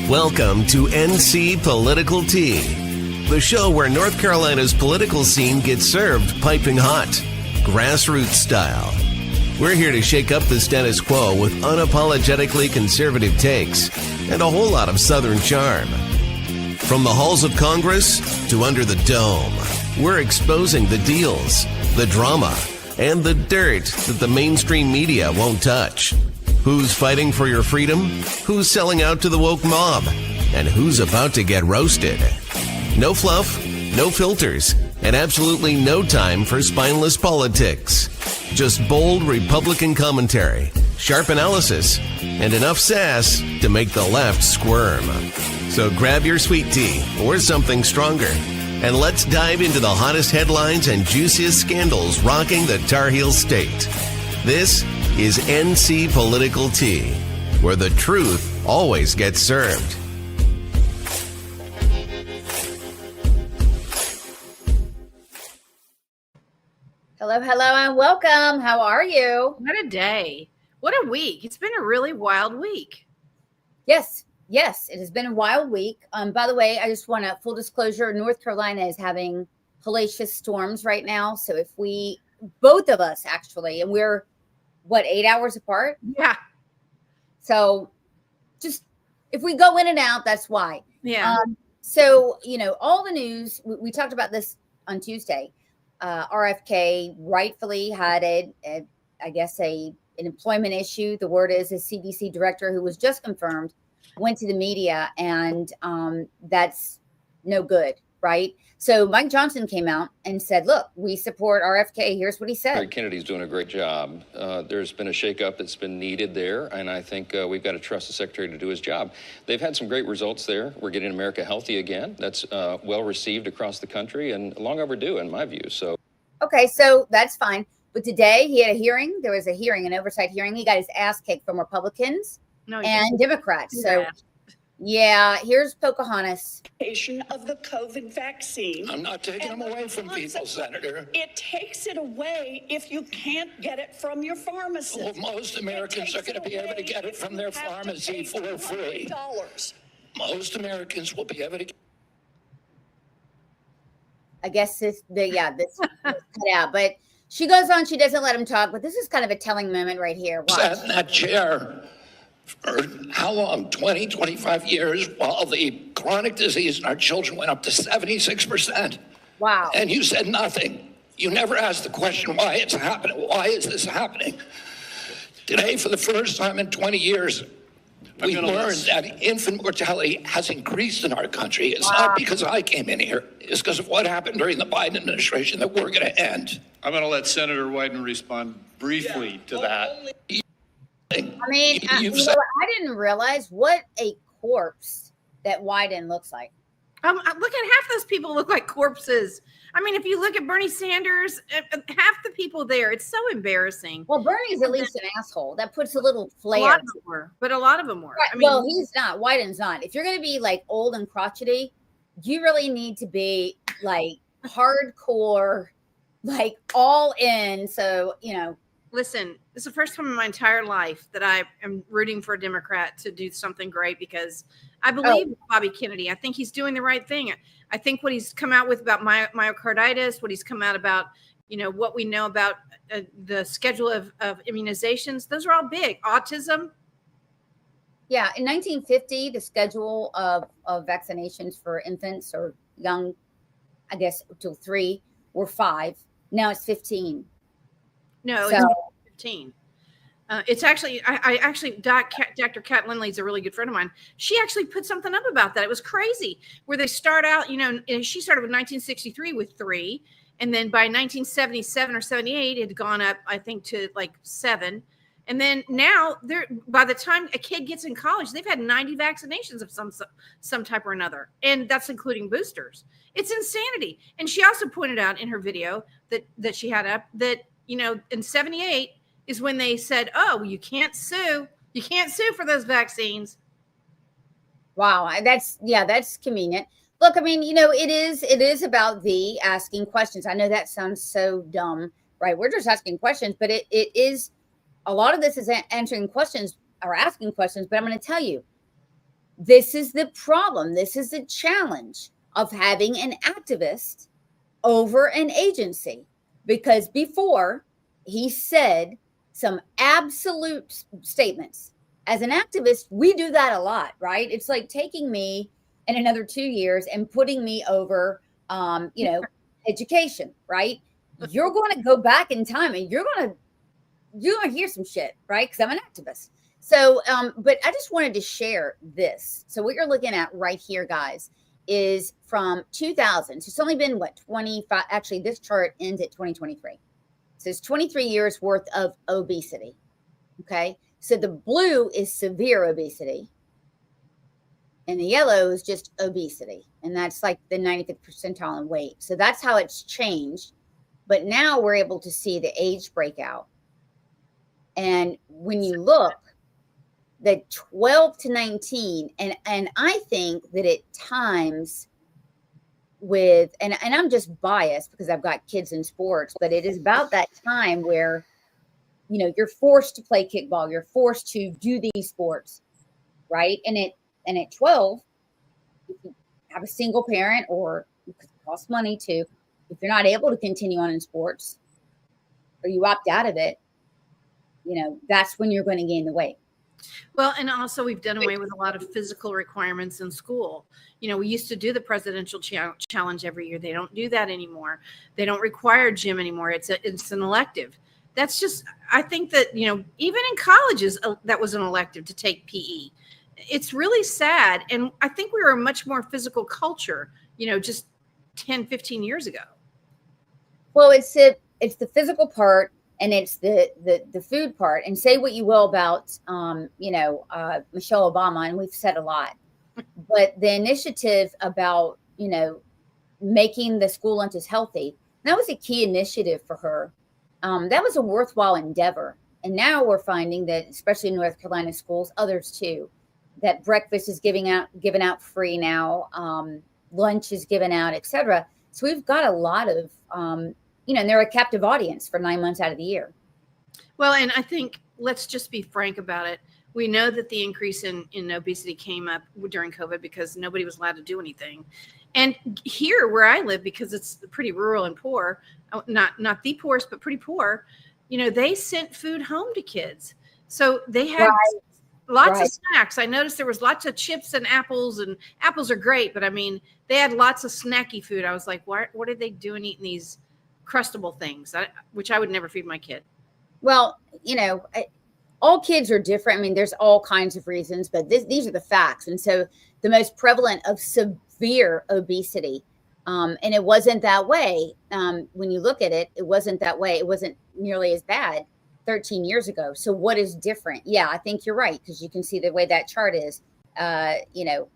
Welcome to NC Political Tea, the show where North Carolina's political scene gets served piping hot, grassroots style. We're here to shake up the status quo with unapologetically conservative takes and a whole lot of Southern charm. From the halls of Congress to under the dome, we're exposing the deals, the drama, and the dirt that the mainstream media won't touch. Who's fighting for your freedom? Who's selling out to the woke mob? And who's about to get roasted? No fluff, no filters, and absolutely no time for spineless politics. Just bold Republican commentary, sharp analysis, and enough sass to make the left squirm. So grab your sweet tea or something stronger, and let's dive into the hottest headlines and juiciest scandals rocking the Tar Heel State. This is NC Political Tea, where the truth always gets served. Hello, and welcome. How are you? What a day. What a week. It's been a really wild week. Yes, it has been a wild week. By the way, I just want to, full disclosure, North Carolina is having hellacious storms right now. So if both of us actually, and we're, 8 hours apart? Yeah. So just, if we go in and out, that's why. Yeah. So, all the news, we talked about this on Tuesday. RFK rightfully had an employment issue. The word is a CDC director who was just confirmed went to the media, and that's no good, right? So Mike Johnson came out and said, look, we support RFK. Here's what he said. Greg Kennedy's doing a great job. There's been a shakeup that's been needed there, and I think we've got to trust the secretary to do his job. They've had some great results there. We're getting America healthy again. That's well received across the country and long overdue in my view. So, okay, so that's fine. But today he had a hearing. There was a hearing, an oversight hearing. He got his ass kicked from Republicans and Democrats. So, yeah, here's Pocahontas. Of the COVID vaccine. I'm not taking them away from people, Senator. It takes it away if you can't get it from your pharmacist. Well, most Americans are going to be able to get it from their pharmacy for free. Most Americans will be able to. I guess this cut out, but she goes on. She doesn't let him talk, but this is kind of a telling moment right here. Watch. Sat in that chair for how long? 20, 25 years, while the chronic disease in our children went up to 76%. Wow. And you said nothing. You never asked the question why it's happening. Why is this happening? Today, for the first time in 20 years, we learned that infant mortality has increased in our country. It's not because I came in here. It's because of what happened during the Biden administration that we're going to end. I'm going to let Senator Wyden respond briefly to that. I mean, I didn't realize what a corpse that Wyden looks like. Look at half those people look like corpses. I mean, if you look at Bernie Sanders, half the people there, it's so embarrassing. Well, Bernie's at least an asshole. That puts a little flair. A lot of them were. Right. I mean, he's not. Wyden's not. If you're going to be like old and crotchety, you really need to be like hardcore, like all in. So, Listen, it's the first time in my entire life that I am rooting for a Democrat to do something great because I believe Bobby Kennedy. I think he's doing the right thing. I think what he's come out with about myocarditis, what he's come out about, what we know about the schedule of immunizations, those are all big. Autism. Yeah. In 1950, the schedule of vaccinations for infants or young, I guess, till 3 were 5. Now it's 15. No, it's 15. It's actually, Dr. Kat Lindley is a really good friend of mine. She actually put something up about that. It was crazy where they start out, she started with 1963 with 3. And then by 1977 or 78, it had gone up, I think, to like 7. And then now by the time a kid gets in college, they've had 90 vaccinations of some type or another. And that's including boosters. It's insanity. And she also pointed out in her video that she had up that, in 78 is when they said, oh, you can't sue. You can't sue for those vaccines. Wow. That's convenient. Look, I mean, it is about the asking questions. I know that sounds so dumb, right? We're just asking questions, but it is, a lot of this is answering questions are asking questions, but I'm going to tell you, this is the problem. This is the challenge of having an activist over an agency, because before he said some absolute statements. As an activist, we do that a lot, right? It's like taking me in another 2 years and putting me over, education, right? You're going to go back in time and you're going to hear some shit, right? Because I'm an activist. So, but I just wanted to share this. So what you're looking at right here, guys, is from 2000. So it's only been 25. Actually, this chart ends at 2023. So it's 23 years worth of obesity. Okay. So the blue is severe obesity and the yellow is just obesity. And that's like the 95th percentile in weight. So that's how it's changed. But now we're able to see the age breakout. And when you look, the 12 to 19, and I think that at times with, and I'm just biased because I've got kids in sports, but it is about that time where, you're forced to play kickball, you're forced to do these sports, right? And at 12, if you have a single parent, or because it costs money too, if you're not able to continue on in sports or you opt out of it, that's when you're going to gain the weight. Well, and also we've done away with a lot of physical requirements in school. We used to do the presidential challenge every year. They don't do that anymore. They don't require gym anymore. It's an elective. That's just, I think that, even in colleges, that was an elective to take PE. It's really sad. And I think we were a much more physical culture, just 10, 15 years ago. Well, it's the physical part. And it's the food part. And say what you will about, Michelle Obama, and we've said a lot. But the initiative about, making the school lunches healthy, that was a key initiative for her. That was a worthwhile endeavor. And now we're finding that, especially in North Carolina schools, others too, that breakfast is given out free now, lunch is given out, etc. So we've got a lot of and they're a captive audience for 9 months out of the year. Well, and I think let's just be frank about it. We know that the increase in obesity came up during COVID because nobody was allowed to do anything. And here where I live, because it's pretty rural and poor, not the poorest, but pretty poor, they sent food home to kids. So they had lots of snacks. I noticed there was lots of chips and apples are great. But I mean, they had lots of snacky food. I was like, what are they doing eating these crustable things, which I would never feed my kid? Well, all kids are different. I mean, there's all kinds of reasons, but these are the facts. And so the most prevalent of severe obesity, and it wasn't that way. When you look at it, it wasn't that way. It wasn't nearly as bad 13 years ago. So what is different? Yeah, I think you're right, because you can see the way that chart is, the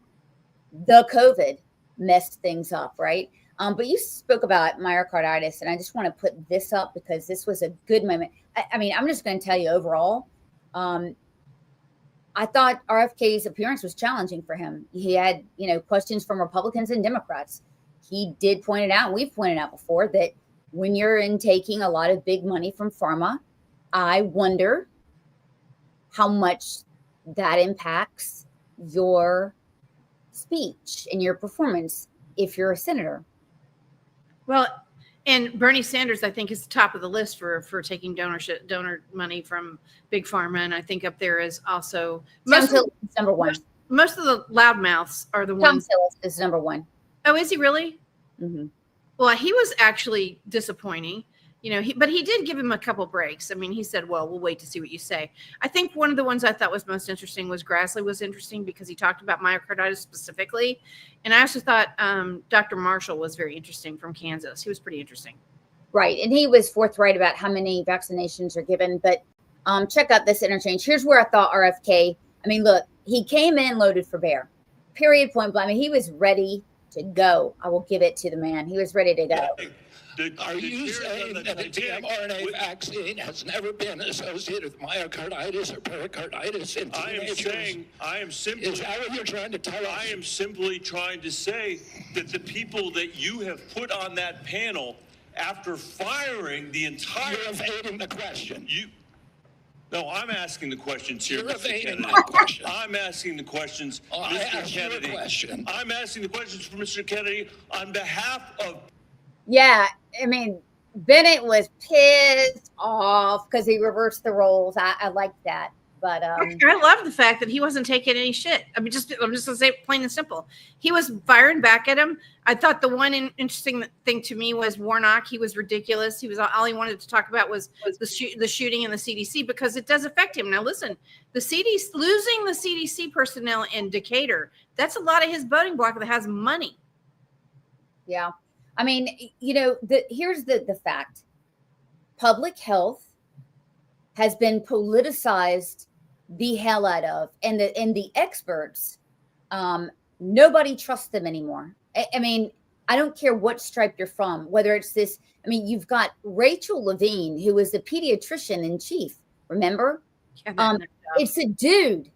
COVID messed things up, right? But you spoke about myocarditis, and I just want to put this up because this was a good moment. I mean, I'm just going to tell you overall, I thought RFK's appearance was challenging for him. He had, questions from Republicans and Democrats. He did point it out, and we've pointed out before, that when you're taking a lot of big money from pharma, I wonder how much that impacts your speech and your performance if you're a senator. Well, and Bernie Sanders, I think, is top of the list for taking donor money from big pharma, and I think up there is also number one. Most of the loudmouths are the ones. Tom Tillis is number one. Oh, is he really? Mm-hmm. Well, he was actually disappointing. But he did give him a couple breaks. I mean, he said, well, we'll wait to see what you say. I think one of the ones I thought was most interesting was Grassley was interesting because he talked about myocarditis specifically. And I also thought Dr. Marshall was very interesting from Kansas. He was pretty interesting. Right. And he was forthright about how many vaccinations are given. But check out this interchange. Here's where I thought RFK, I mean, look, he came in loaded for bear. Period, point blank. I mean, he was ready to go. I will give it to the man. He was ready to go. Are you saying that a mRNA vaccine has never been associated with myocarditis or pericarditis in teenagers? I am simply. Is that what you're trying to tell us? I am simply trying to say that the people that you have put on that panel, after firing the entire. You're evading the question. No, I'm asking the questions here, You're Mr. evading Kennedy. my question. I'm asking the questions, I Mr. asked you a Kennedy. question. I'm asking the questions for Mr. Kennedy on behalf of. Yeah, I mean, Bennett was pissed off because he reversed the roles. I like that. But I love the fact that he wasn't taking any shit. I mean, I'm just gonna say it plain and simple. He was firing back at him. I thought the one interesting thing to me was Warnock. He was ridiculous. He was all he wanted to talk about was the shooting in the CDC, because it does affect him. Now, listen, the CDC losing the CDC personnel in Decatur, that's a lot of his voting bloc that has money. yeah, I mean, here's the fact: public health has been politicized the hell out of, and the experts, nobody trusts them anymore. I mean, I don't care what stripe you're from, whether it's this. I mean, you've got Rachel Levine, who is the pediatrician in chief. Remember, it's a dude.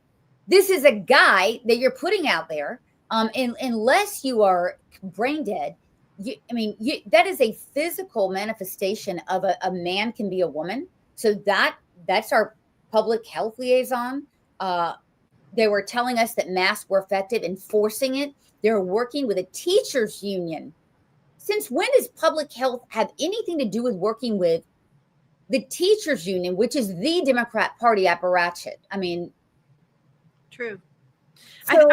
This is a guy that you're putting out there. And unless you are brain dead, that is a physical manifestation of a man can be a woman. So that's our public health liaison. They were telling us that masks were effective, enforcing it. They're working with a teachers union. Since when does public health have anything to do with working with the teachers union, which is the Democrat Party apparatchik? I mean, true. So,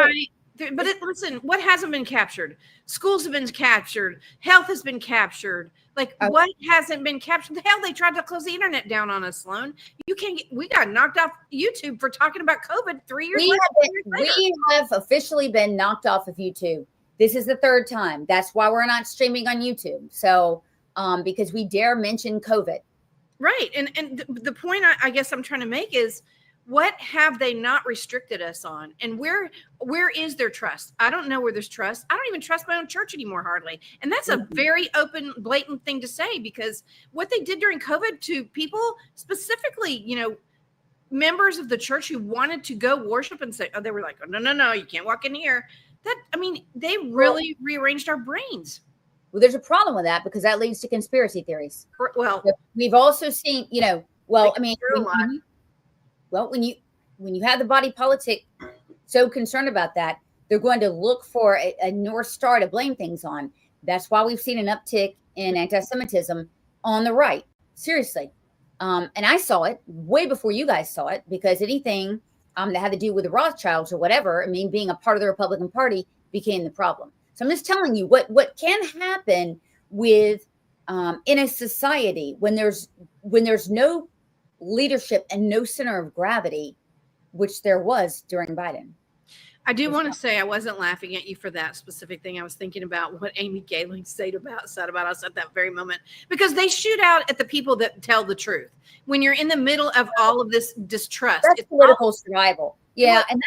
Listen, what hasn't been captured? Schools have been captured. Health has been captured. Like, what hasn't been captured? The hell, they tried to close the internet down on us, Sloan. We got knocked off YouTube for talking about COVID 3 years later. We have officially been knocked off of YouTube. This is the third time. That's why we're not streaming on YouTube. So, because we dare mention COVID. Right. And the point I guess I'm trying to make is, what have they not restricted us on? And where is their trust? I don't know where there's trust. I don't even trust my own church anymore, hardly. And that's a very open, blatant thing to say, because what they did during COVID to people, specifically, members of the church who wanted to go worship and say, they were like, oh, no, you can't walk in here. They really rearranged our brains. Well, there's a problem with that, because that leads to conspiracy theories. Well, we've also seen, when you have the body politic so concerned about that, they're going to look for a North Star to blame things on. That's why we've seen an uptick in anti-Semitism on the right. Seriously. And I saw it way before you guys saw it, because anything that had to do with the Rothschilds or whatever, being a part of the Republican Party became the problem. So I'm just telling you what can happen with in a society when there's no leadership and no center of gravity, which there was during Biden. I do want to say I wasn't laughing at you for that specific thing. I was thinking about what Amy Gayling said about us at that very moment, because they shoot out at the people that tell the truth. When you're in the middle of all of this distrust, it's political survival. Yeah, and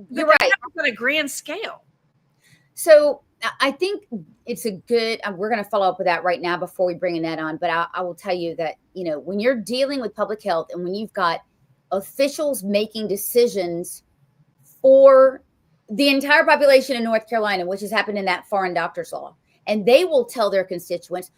you're right. On a grand scale. So I think it's a good, we're going to follow up with that right now before we bring Annette on. But I will tell you that, when you're dealing with public health and when you've got officials making decisions for the entire population in North Carolina, which has happened in that foreign doctor's law, and they will tell their constituents,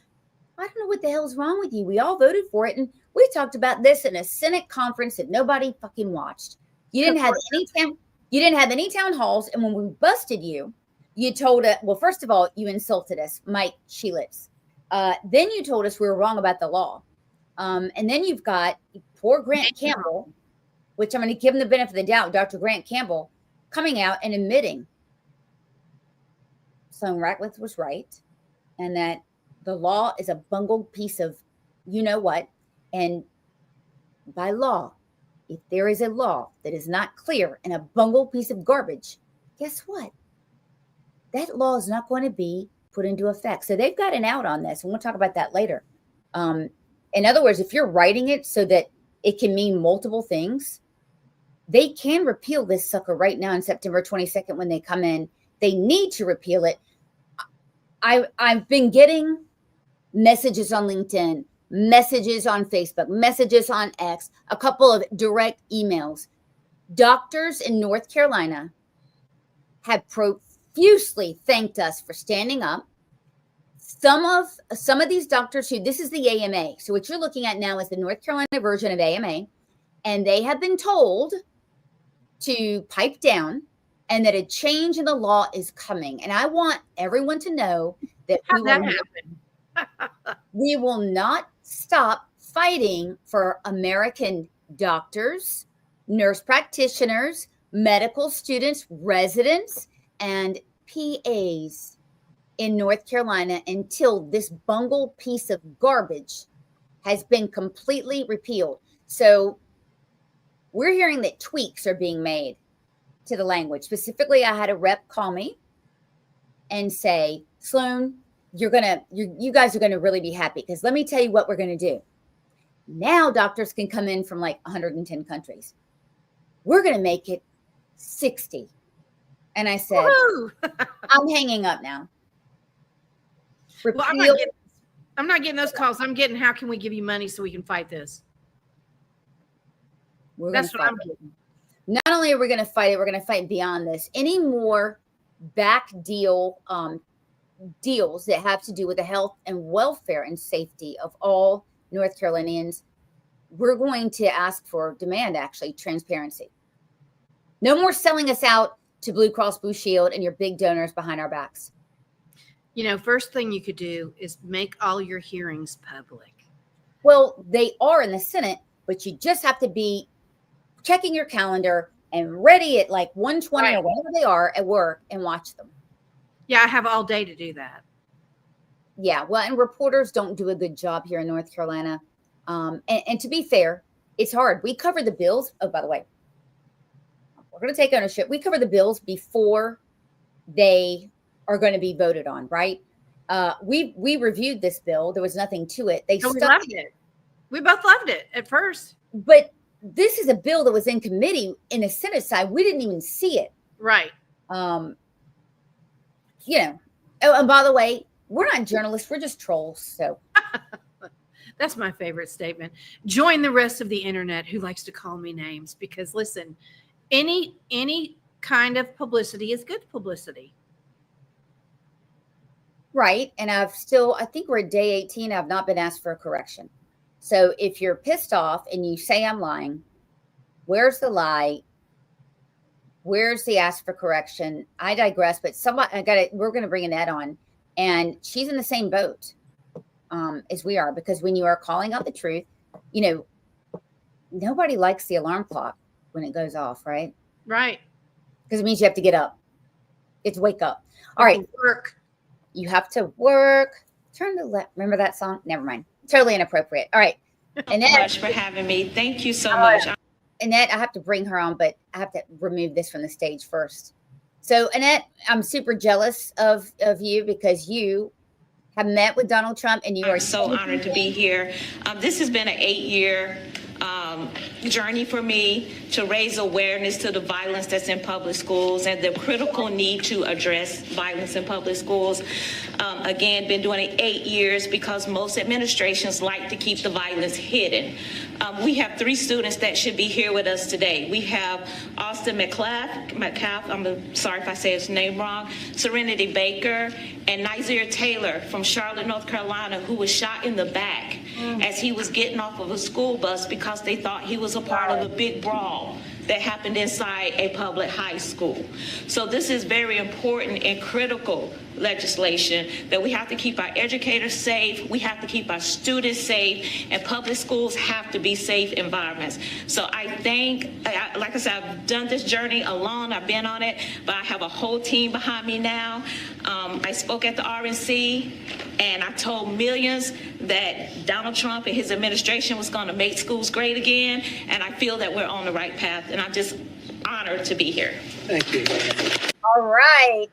I don't know what the hell's wrong with you. We all voted for it. And we talked about this in a Senate conference that nobody fucking watched. You didn't have any town halls. And when we busted you, you told us, well, first of all, you insulted us, Mike Sheelitz. Then you told us we were wrong about the law. And then you've got poor Grant Campbell, which I'm going to give him the benefit of the doubt, Dr. Grant Campbell, coming out and admitting Sloan Ratcliffe was right, and that the law is a bungled piece of you-know-what. And by law, if there is a law that is not clear and a bungled piece of garbage, guess what? That law is not going to be put into effect. So they've got an out on this, and we'll talk about that later. In other words, if you're writing it so that it can mean multiple things, they can repeal this sucker right now on September 22nd when they come in. They need to repeal it. I've been getting messages on LinkedIn, messages on Facebook, messages on X, a couple of direct emails. Doctors in North Carolina have profusely thanked us for standing up. Some of these doctors this is the AMA. So what you're looking at now is the North Carolina version of AMA. and they have been told to pipe down and that a change in the law is coming. And I want everyone to know that we will not stop fighting for American doctors, nurse practitioners, medical students, residents, and PAs in North Carolina until this bungled piece of garbage has been completely repealed. So we're hearing that tweaks are being made to the language. Specifically, I had a rep call me and say, Sloan, you guys are going to really be happy, because let me tell you what we're going to do. Now doctors can come in from like 110 countries. We're going to make it 60. And I said, I'm hanging up now. Well, I'm not getting those calls. I'm getting, how can we give you money so we can fight this? That's what I'm getting. Not only are we going to fight it, we're going to fight beyond this. Any more back deals that have to do with the health and welfare and safety of all North Carolinians, we're going to demand transparency. No more selling us out to Blue Cross Blue Shield and your big donors behind our backs. First thing you could do is make all your hearings public. Well, they are in the Senate, but you just have to be checking your calendar and ready at like 1:20 or whatever they are at work and watch them. Yeah, I have all day to do that. Yeah, well, and reporters don't do a good job here in North Carolina. And to be fair, it's hard. We cover the bills. Oh, by the way, we're going to take ownership. We cover the bills before they are going to be voted on, right? We reviewed this bill. There was nothing to it. We loved it. We both loved it at first. But this is a bill that was in committee in the Senate side. We didn't even see it. Right. Oh, and by the way, we're not journalists. We're just trolls. So that's my favorite statement. Join the rest of the internet who likes to call me names, because listen, any kind of publicity is good publicity. Right. And I think we're at day 18. I've not been asked for a correction. So if you're pissed off and you say I'm lying, where's the lie? Where's the ask for correction? I digress, but we're going to bring Annette on, and she's in the same boat as we are, because when you are calling out the truth, nobody likes the alarm clock when it goes off, right? Right. Because it means you have to get up. It's wake up. All right. Work. You have to work. Turn to the left. Remember that song? Never mind. Totally inappropriate. All right. Annette, so much for having me. Thank you so much. Annette, I have to bring her on, but I have to remove this from the stage first. So Annette, I'm super jealous of you, because you have met with Donald Trump, and I'm so honored to be here. This has been an 8-year journey for me to raise awareness to the violence that's in public schools and the critical need to address violence in public schools. Again, been doing it 8 years because most administrations like to keep the violence hidden. We have 3 students that should be here with us today. We have Austin McCaff, I'm sorry if I say his name wrong, Serenity Baker, and Nizir Taylor from Charlotte, North Carolina, who was shot in the back as he was getting off of a school bus because they thought he was a part of a big brawl that happened inside a public high school. So this is very important and critical legislation that we have to keep our educators safe, we have to keep our students safe, and public schools have to be safe environments. So I think, like I said, I've done this journey alone, I've been on it, but I have a whole team behind me now. I spoke at the RNC, and I told millions that Donald Trump and his administration was going to make schools great again, and I feel that we're on the right path, and I'm just honored to be here. Thank you. All right.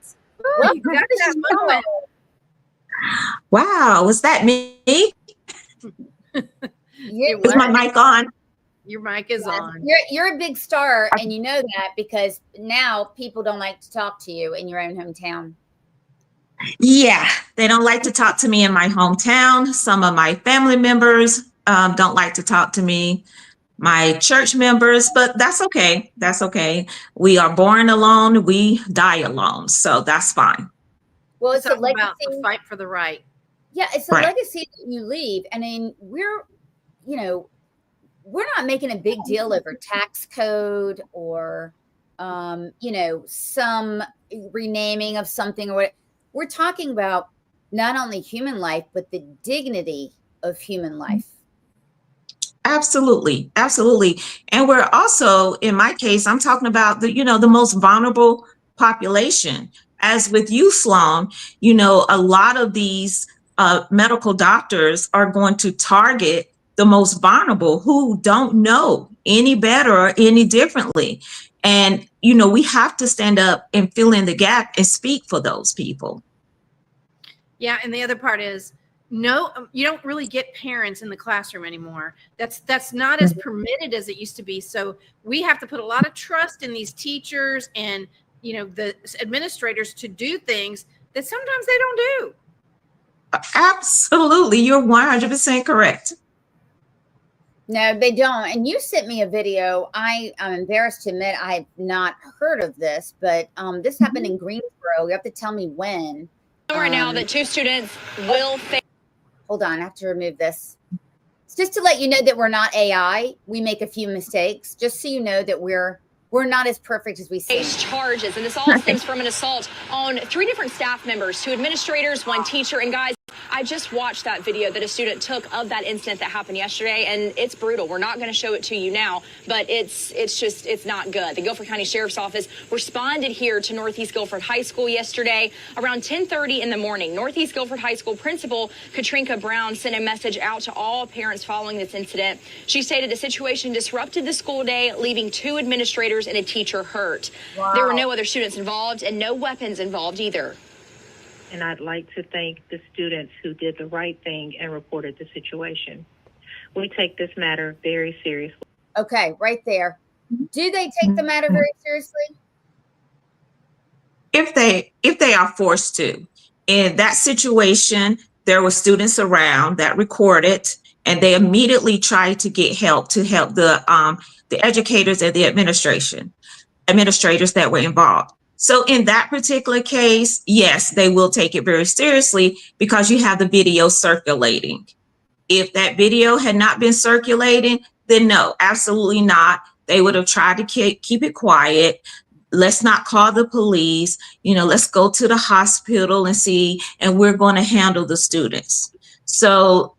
Well, you got that moment. Wow, was that me? Is my mic on? Your mic is on. You're a big star, and you know that because now people don't like to talk to you in your own hometown. Yeah, they don't like to talk to me in my hometown. Some of my family members don't like to talk to me, my church members, but that's okay. That's okay. We are born alone. We die alone. So that's fine. Well, it's a legacy. About the fight for the right. Yeah, it's a legacy that you leave. I mean, we're not making a big deal over tax code or, some renaming of something or what. We're talking about not only human life, but the dignity of human life. Absolutely. Absolutely. And we're also, in my case, I'm talking about the most vulnerable population. As with you, Sloan, a lot of these medical doctors are going to target the most vulnerable who don't know any better or any differently. And, we have to stand up and fill in the gap and speak for those people. Yeah. And the other part is, no, you don't really get parents in the classroom anymore. That's not as permitted as it used to be. So we have to put a lot of trust in these teachers and, the administrators to do things that sometimes they don't do. Absolutely. You're 100% correct. No, they don't. And you sent me a video. I'm embarrassed to admit I've not heard of this, but this happened in Greensboro. You have to tell me when. Right now that 2 students will face. Hold on, I have to remove this. It's just to let you know that we're not AI. We make a few mistakes, just so you know that we're not as perfect as we seem. Charges, and this all stems from an assault on 3 different staff members, 2 administrators, 1 teacher, and guys, I just watched that video that a student took of that incident that happened yesterday, and it's brutal. We're not going to show it to you now, but it's not good. The Guilford County Sheriff's Office responded here to Northeast Guilford High School yesterday around 10:30 in the morning. Northeast Guilford High School principal Katrinka Brown sent a message out to all parents following this incident. She stated the situation disrupted the school day, leaving 2 administrators and a teacher hurt. Wow. There were no other students involved and no weapons involved either. And I'd like to thank the students who did the right thing and reported the situation. We take this matter very seriously. Okay, right there. Do they take the matter very seriously? If they are forced to. In that situation, there were students around that recorded, and they immediately tried to get help the educators and the administrators that were involved. So in that particular case, yes, they will take it very seriously because you have the video circulating. If that video had not been circulating, then no, absolutely not. They would have tried to keep it quiet. Let's not call the police. Let's go to the hospital and see, and we're going to handle the students. So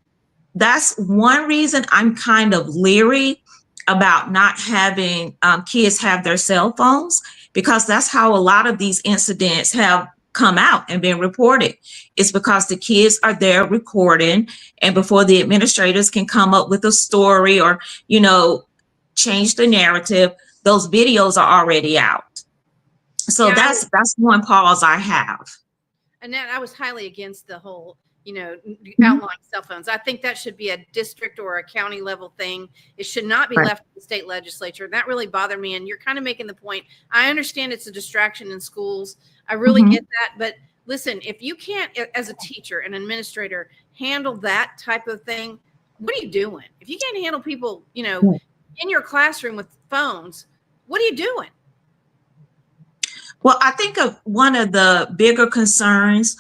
that's one reason I'm kind of leery about not having kids have their cell phones, because that's how a lot of these incidents have come out and been reported. It's because the kids are there recording, and before the administrators can come up with a story or, change the narrative, those videos are already out. So yeah, that's one pause I have. Annette, I was highly against the whole, outlawing cell phones. I think that should be a district or a county level thing. It should not be left to the state legislature. That really bothered me. And you're kind of making the point. I understand it's a distraction in schools. I really get that. But listen, if you can't, as a teacher and administrator, handle that type of thing, what are you doing? If you can't handle people, in your classroom with phones, what are you doing? Well, I think one of the bigger concerns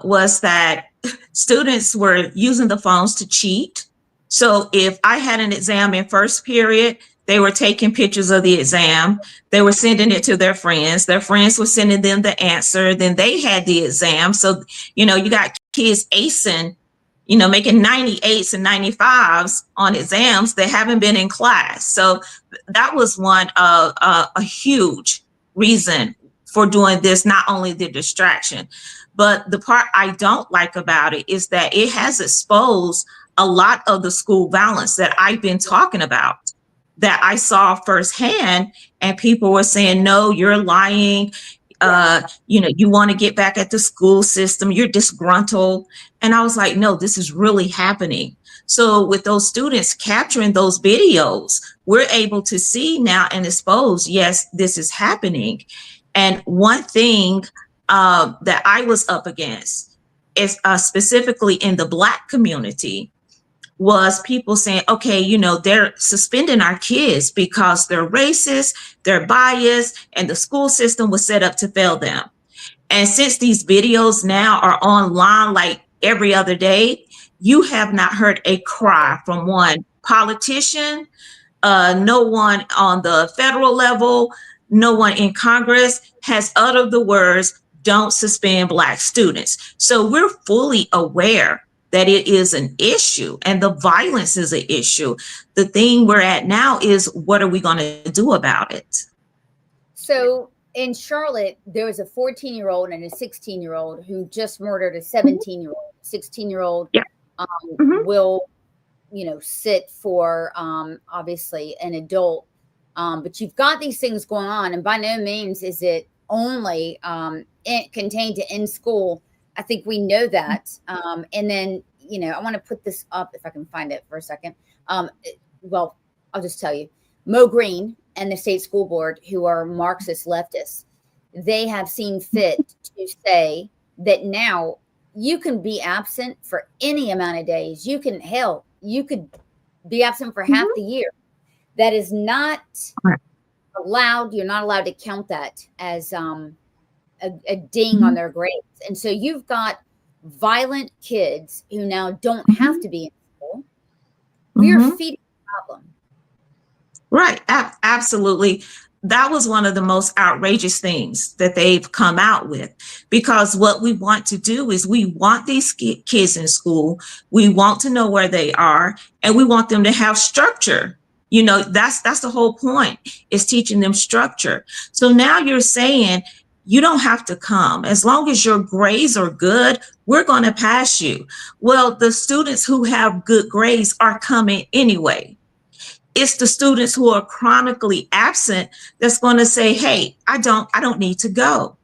was that students were using the phones to cheat. So if I had an exam in first period, they were taking pictures of the exam. They were sending it to their friends. Their friends were sending them the answer. Then they had the exam. So, you got kids acing, making 98s and 95s on exams that haven't been in class. So that was one of a huge reason for doing this, not only the distraction, but the part I don't like about it is that it has exposed a lot of the school violence that I've been talking about, that I saw firsthand, and people were saying, no, you're lying. You want to get back at the school system, you're disgruntled. And I was like, no, this is really happening. So with those students capturing those videos, we're able to see now and expose, yes, this is happening. And one thing that I was up against is specifically in the Black community was people saying, okay, they're suspending our kids because they're racist, they're biased, and the school system was set up to fail them. And since these videos now are online like every other day, you have not heard a cry from one politician, no one on the federal level, no one in Congress has uttered the words, "Don't suspend Black students." So we're fully aware that it is an issue and the violence is an issue. The thing we're at now is, what are we going to do about it? So in Charlotte, there was a 14-year-old and a 16-year-old who just murdered a 17-year-old. 16-year-old will, sit for obviously an adult. But you've got these things going on, and by no means is it only contained to in school. I think we know that. And then, I want to put this up if I can find it for a second. Well, I'll just tell you, Mo Green and the state school board, who are Marxist leftists, they have seen fit to say that now you can be absent for any amount of days. You could be absent for half the year. That is not allowed. You're not allowed to count that as a ding on their grades. And so you've got violent kids who now don't have to be in school. We're feeding the problem. Right. Absolutely. That was one of the most outrageous things that they've come out with, because what we want to do is we want these kids in school. We want to know where they are, and we want them to have structure. That's the whole point, is teaching them structure. So now you're saying you don't have to come. As long as your grades are good, we're going to pass you. Well, the students who have good grades are coming anyway. It's the students who are chronically absent that's going to say, hey, I don't need to go.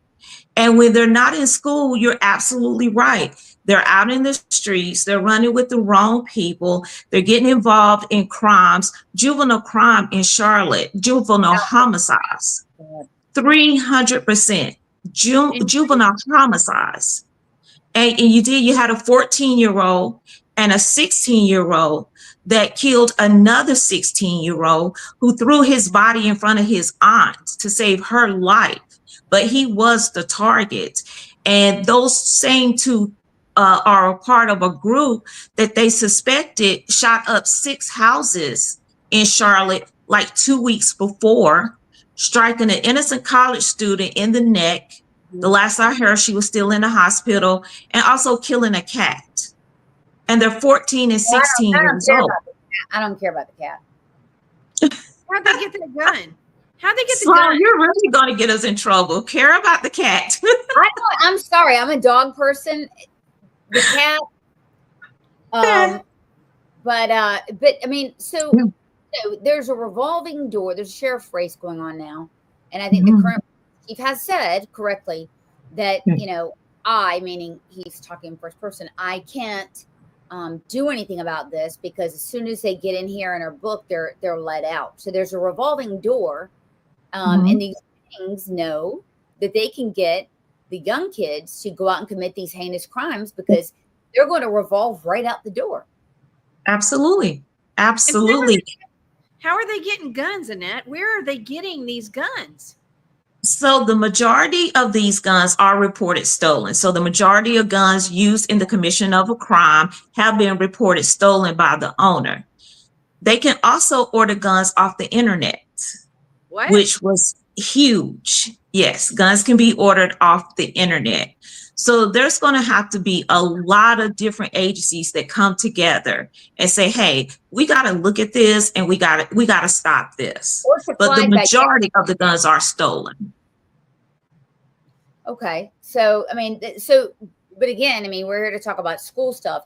And when they're not in school, you're absolutely right. They're out in the streets. They're running with the wrong people. They're getting involved in crimes, juvenile crime in Charlotte, juvenile homicides, 300% juvenile homicides. And you had a 14-year-old and a 16-year-old that killed another 16-year-old who threw his body in front of his aunt to save her life. But he was the target. And those same two are a part of a group that they suspected shot up 6 houses in Charlotte like 2 weeks before, striking an innocent college student in the neck. The last I heard, she was still in the hospital, and also killing a cat. And they're 14 and 16 years old. I don't care about the cat. How'd they get the gun? How'd they get the So gun? you're really going to get us in trouble. Care about the cat. I'm sorry. I'm a dog person. The cat. But I mean, so there's a revolving door. There's a sheriff's race going on now. And I think the current chief has said correctly that, I, meaning he's talking in first person, I can't do anything about this, because as soon as they get in here in our book, they're let out. So there's a revolving door, and these things know that they can get the young kids to go out and commit these heinous crimes, because they're going to revolve right out the door. Absolutely. How are they getting guns, Annette? Where are they getting these guns? So the majority of these guns are reported stolen. So the majority of guns used in the commission of a crime have been reported stolen by the owner. They can also order guns off the internet, which was huge. Yes, guns can be ordered off the internet. So there's going to have to be a lot of different agencies that come together and say, hey, we got to look at this, and we got to stop this. But the majority of the guns are stolen. Okay. So, I mean, but again, I mean, we're here to talk about school stuff.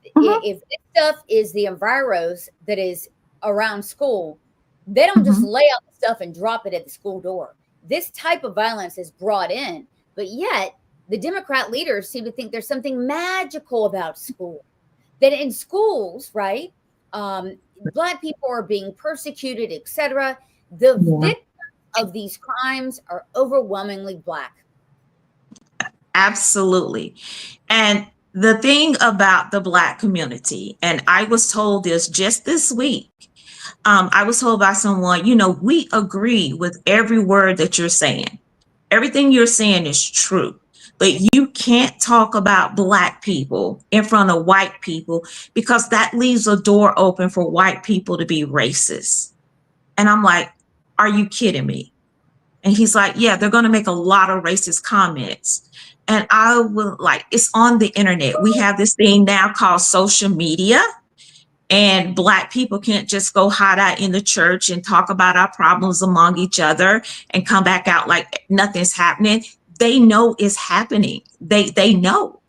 If this stuff is the enviros that is around school, they don't just lay out the stuff and drop it at the school door. This type of violence is brought in, but yet the Democrat leaders seem to think there's something magical about school, that in schools, right, Black people are being persecuted, etc. The victims of these crimes are overwhelmingly Black. Absolutely. And the thing about the Black community, and I was told this just this week, I was told by someone, we agree with every word that you're saying. Everything you're saying is true. but you can't talk about Black people in front of white people because that leaves a door open for white people to be racist. And I'm like, are you kidding me? And he's like, yeah, they're going to make a lot of racist comments. And I will like, it's on the internet. We have this thing now called social media, and Black people can't just go hide out in the church and talk about our problems among each other and come back out like nothing's happening. They know it's happening. They know.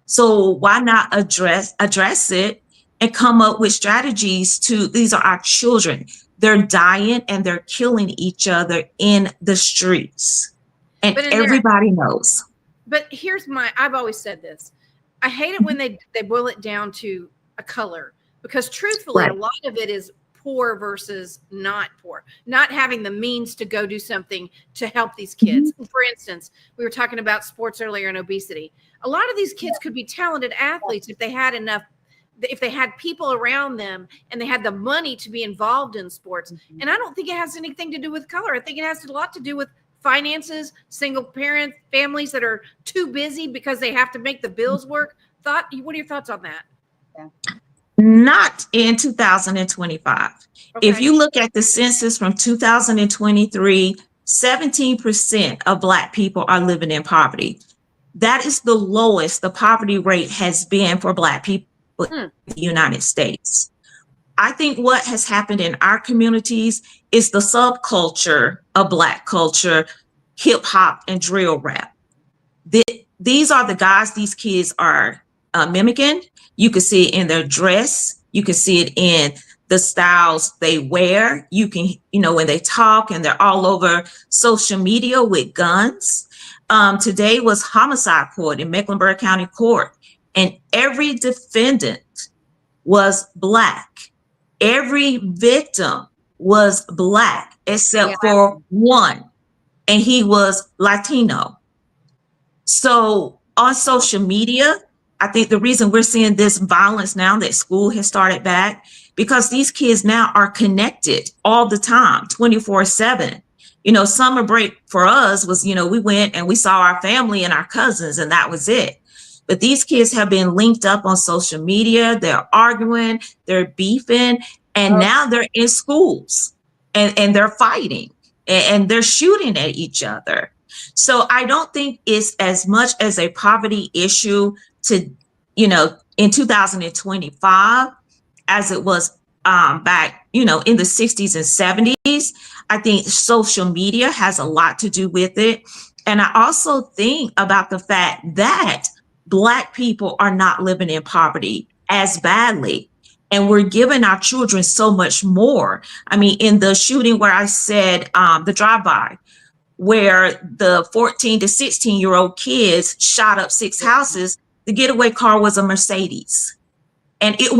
So why not address it and come up with strategies these are our children. They're dying and they're killing each other in the streets. And everybody knows. But I've always said this. I hate it when they boil it down to a color, because truthfully, a lot of it is poor versus not poor, not having the means to go do something to help these kids. For instance, we were talking about sports earlier and obesity. A lot of these kids could be talented athletes if they had enough, if they had people around them and they had the money to be involved in sports. And I don't think it has anything to do with color. I think it has a lot to do with finances, single parent families that are too busy because they have to make the bills work. What are your thoughts on that? Yeah. Not in 2025. Okay. If you look at the census from 2023, 17% of Black people are living in poverty. That is the lowest the poverty rate has been for Black people in the United States. I think what has happened in our communities is the subculture of Black culture, hip hop and drill rap. These are the guys these kids are mimicking. You can see it in their dress. You can see it in the styles they wear. You can, when they talk, and they're all over social media with guns. Today was homicide court in Mecklenburg County Court, and every defendant was Black. Every victim was Black except for one, and he was Latino. So on social media, I think the reason we're seeing this violence now that school has started back, because these kids now are connected all the time, 24/7. Summer break for us was, we went and we saw our family and our cousins, and that was it. But these kids have been linked up on social media. They're arguing, they're beefing, and now they're in schools and they're fighting and they're shooting at each other. So I don't think it's as much as a poverty issue in 2025 as it was back, in the 60s and 70s. I think social media has a lot to do with it. And I also think about the fact that Black people are not living in poverty as badly. And we're giving our children so much more. I mean, in the shooting where I said the drive-by, where the 14 to 16-year-old kids shot up 6 houses, the getaway car was a Mercedes. And it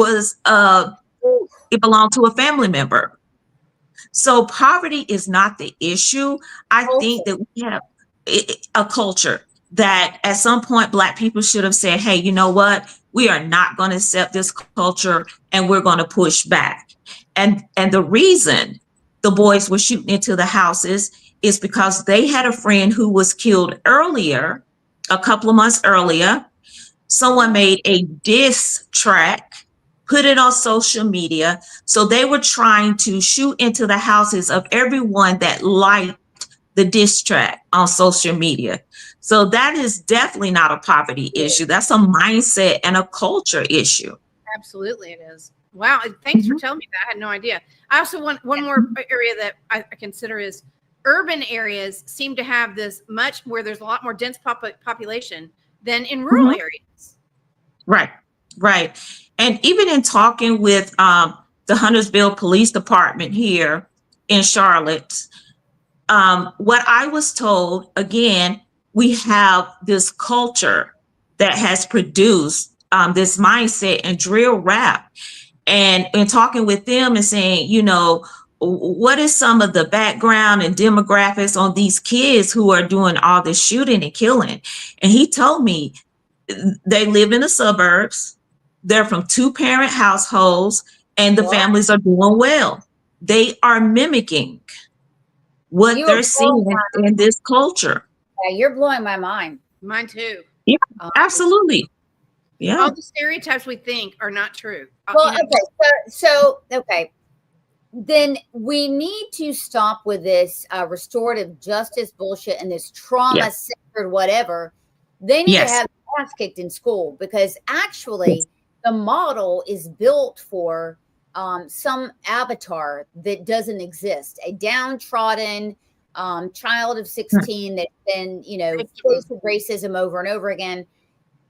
belonged to a family member. So poverty is not the issue. I think that we have a culture that at some point Black people should have said, hey, you know what? We are not going to accept this culture and we're going to push back. And the reason the boys were shooting into the houses is because they had a friend who was killed earlier, a couple of months earlier. Someone made a diss track, put it on social media. So they were trying to shoot into the houses of everyone that liked the diss track on social media. So that is definitely not a poverty issue. That's a mindset and a culture issue. Absolutely, it is. Wow. Thanks for telling me that. I had no idea. I also want one more area that I consider is urban areas seem to have this much where there's a lot more dense population than in rural areas. Right. And even in talking with the Huntersville Police Department here in Charlotte, what I was told, again, we have this culture that has produced this mindset and drill rap. And in talking with them and saying, what is some of the background and demographics on these kids who are doing all this shooting and killing? And he told me they live in the suburbs. They're from 2-parent households and the families are doing well. They are mimicking what they're seeing in this culture. Yeah, you're blowing my mind. Mine too. Yeah, absolutely. Yeah. All the stereotypes we think are not true. Well, okay. Then we need to stop with this restorative justice bullshit and this trauma-centered whatever. They need to have their ass kicked in school, because actually the model is built for some avatar that doesn't exist. A downtrodden child of 16 that's been, faced with racism over and over again.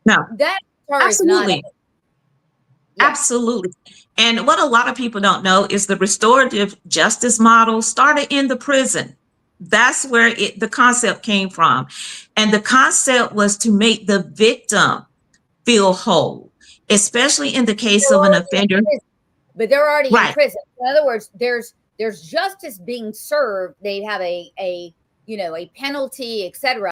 No, that absolutely. is not Absolutely. And what a lot of people don't know is the restorative justice model started in the prison. That's where the concept came from. And the concept was to make the victim feel whole, especially in the case of an offender. But they're already in prison. In other words, there's justice being served. They have a penalty, etc.,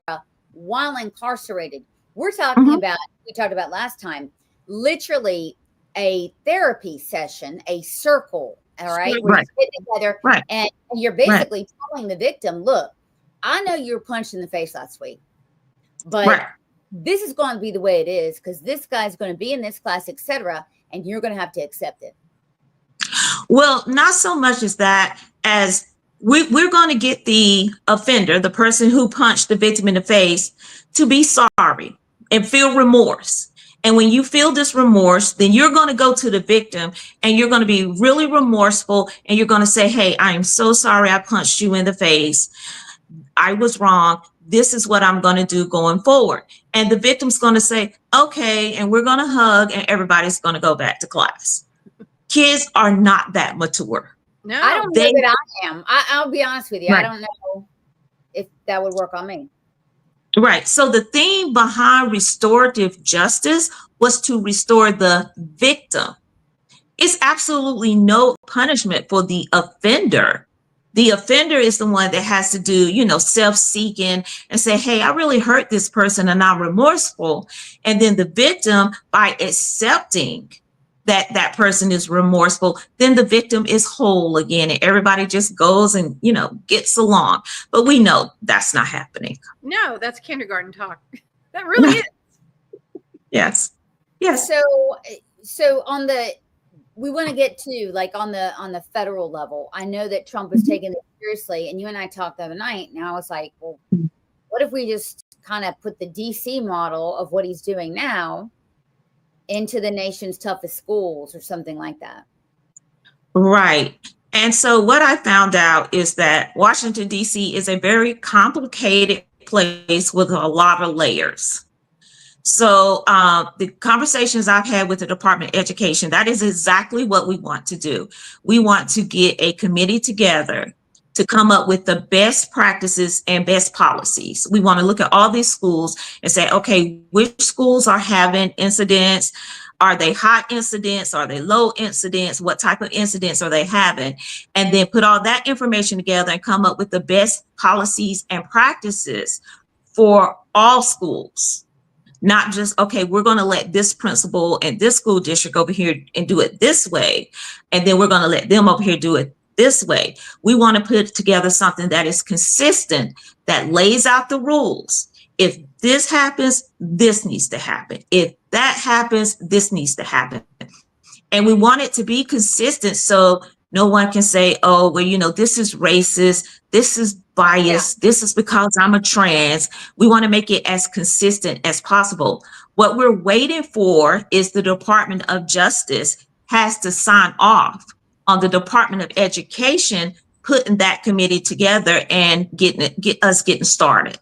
while incarcerated. We're talking about, we talked about last time, literally a therapy session, a circle, all right, where you get together and you're basically telling the victim, look, I know you were punched in the face last week, but this is going to be the way it is because this guy's going to be in this class, etc., and you're going to have to accept it. Well, not so much as that, as we're going to get the offender, the person who punched the victim in the face, to be sorry and feel remorse. And when you feel this remorse, then you're going to go to the victim and you're going to be really remorseful. And you're going to say, hey, I am so sorry I punched you in the face. I was wrong. This is what I'm going to do going forward. And the victim's going to say, okay, and we're going to hug and everybody's going to go back to class. Kids are not that mature. No, I don't know that I am. I'll be honest with you. I don't know if that would work on me. Right. So the theme behind restorative justice was to restore the victim. It's absolutely no punishment for the offender. The offender is the one that has to do, self-seeking and say, hey, I really hurt this person and I'm remorseful. And then the victim, by accepting that person is remorseful, then the victim is whole again and everybody just goes and, gets along. But we know that's not happening. No, that's kindergarten talk. That really is. Yes. Yes. So we want to get to on the federal level. I know that Trump is taking it seriously, and you and I talked the other night, and I was like, well, what if we just kind of put the DC model of what he's doing now into the nation's toughest schools or something like that? Right. And so what I found out is that Washington, D.C. is a very complicated place with a lot of layers. So the conversations I've had with the Department of Education, that is exactly what we want to do. We want to get a committee together to come up with the best practices and best policies. We want to look at all these schools and say, okay, which schools are having incidents? Are they high incidents? Are they low incidents? What type of incidents are they having? And then put all that information together and come up with the best policies and practices for all schools. Not just, okay, we're going to let this principal and this school district over here and do it this way. And then we're going to let them over here do it this way. We want to put together something that is consistent, that lays out the rules. If this happens, this needs to happen. If that happens, this needs to happen. And we want it to be consistent so no one can say, oh, well, this is racist, this is biased, this is because I'm a trans. We want to make it as consistent as possible. What we're waiting for is the Department of Justice has to sign off on the Department of Education putting that committee together and get us getting started.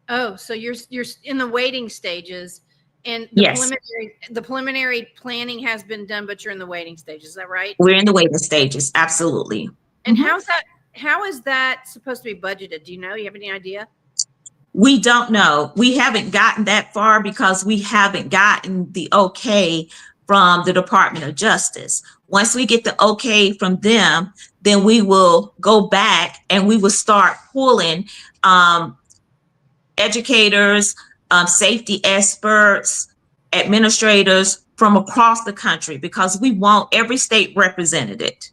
Oh, so you're in the waiting stages, and the preliminary planning has been done, but you're in the waiting stages. Is that right? We're in the waiting stages, absolutely. And how is that supposed to be budgeted? Do you know? You have any idea? We don't know. We haven't gotten that far because we haven't gotten the okay from the Department of Justice. Once we get the okay from them, then we will go back and we will start pulling educators, safety experts, administrators from across the country, because we want every state represented.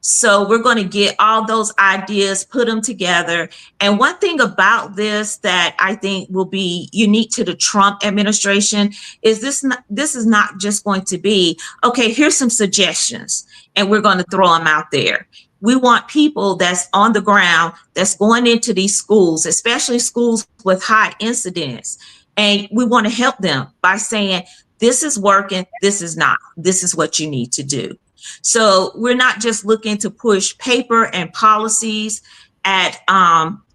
So we're going to get all those ideas, put them together. And one thing about this that I think will be unique to the Trump administration is this is not just going to be, okay, here's some suggestions, and we're going to throw them out there. We want people that's on the ground, that's going into these schools, especially schools with high incidence. And we want to help them by saying, this is working, this is not, this is what you need to do. So we're not just looking to push paper and policies at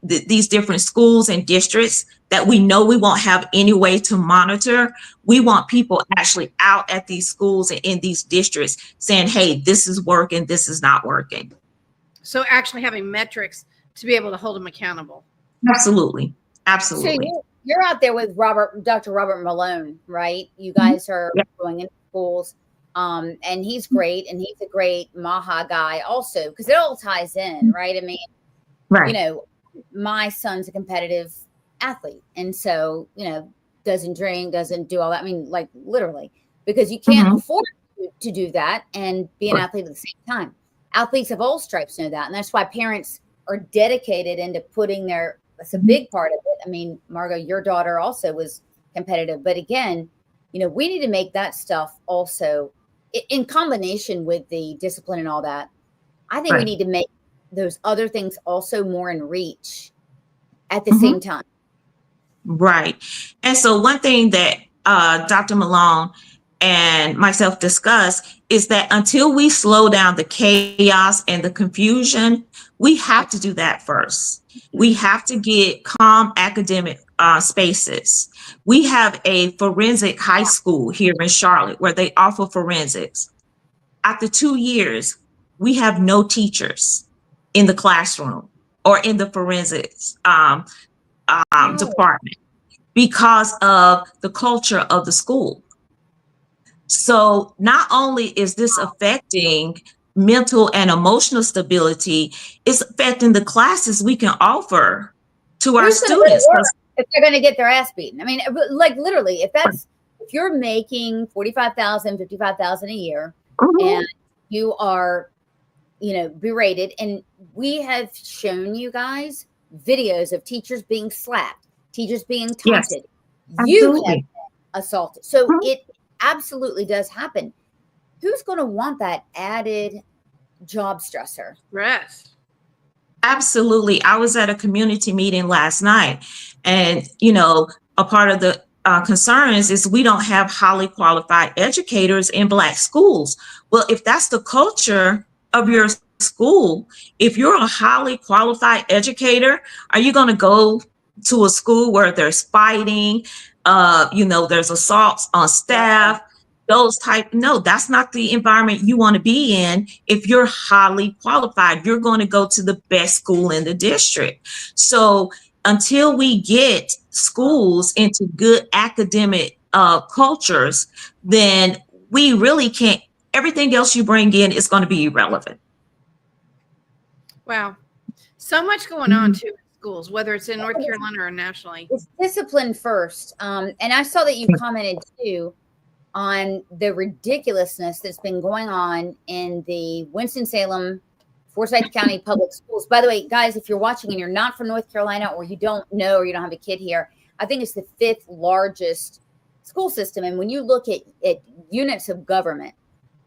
these different schools and districts that we know we won't have any way to monitor. We want people actually out at these schools and in these districts saying, hey, this is working, this is not working. So actually having metrics to be able to hold them accountable. Absolutely. Absolutely. So you're out there with Dr. Robert Malone, right? You guys are going into schools. And he's great, and he's a great MAHA guy also, because it all ties in, right? I mean, you know, my son's a competitive athlete, and so, you know, doesn't drink, doesn't do all that. I mean, like literally, because you can't afford to do that and be an athlete at the same time. Athletes of all stripes know that, and that's why parents are dedicated into putting that's a big part of it. I mean, Margot, your daughter also was competitive, but again, you know, we need to make that stuff also in combination with the discipline and all that. I think we need to make those other things also more in reach at the same time. Right. And so one thing that Dr. Malone and myself discussed is that until we slow down the chaos and the confusion, we have to do that first. We have to get calm academic spaces. We have a forensic high school here in Charlotte where they offer forensics. After 2 years, we have no teachers in the classroom or in the forensics department because of the culture of the school. So not only is this affecting mental and emotional stability, it's affecting the classes we can offer to our students. If they're going to get their ass beaten. I mean, like literally, if you're making $45,000, $55,000 a year, and you are, you know, berated, and we have shown you guys videos of teachers being slapped, teachers being taunted, you have been assaulted. So it absolutely does happen. Who's going to want that added job stressor? Rest. Absolutely. I was at a community meeting last night, and, you know, a part of the concerns is we don't have highly qualified educators in Black schools. Well, if that's the culture of your school, if you're a highly qualified educator, are you going to go to a school where there's fighting, you know, there's assaults on staff, no, that's not the environment you want to be in. If you're highly qualified, you're going to go to the best school in the district. So until we get schools into good academic cultures, then we really can't, everything else you bring in is going to be irrelevant. Wow. So much going on too in schools, whether it's in North Carolina or nationally. It's discipline first. And I saw that you commented too on the ridiculousness that's been going on in the Winston-Salem, Forsyth County public schools. By the way, guys, if you're watching and you're not from North Carolina, or you don't know, or you don't have a kid here, I think it's the 5th largest school system. And when you look at units of government,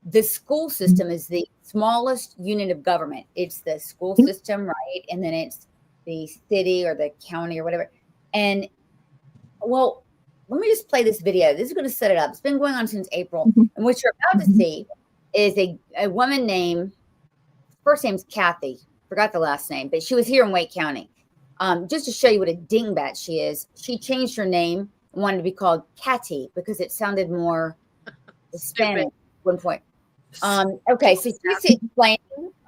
the school system is the smallest unit of government. It's the school system, right? And then it's the city or the county or whatever. And well, let me just play this video. This is going to set it up. It's been going on since April. And what you're about to see is a woman named, first name's Kathy, forgot the last name, but she was here in Wake County. Just to show you what a dingbat she is, she changed her name and wanted to be called Catty because it sounded more Hispanic at one point. Okay, so she's explaining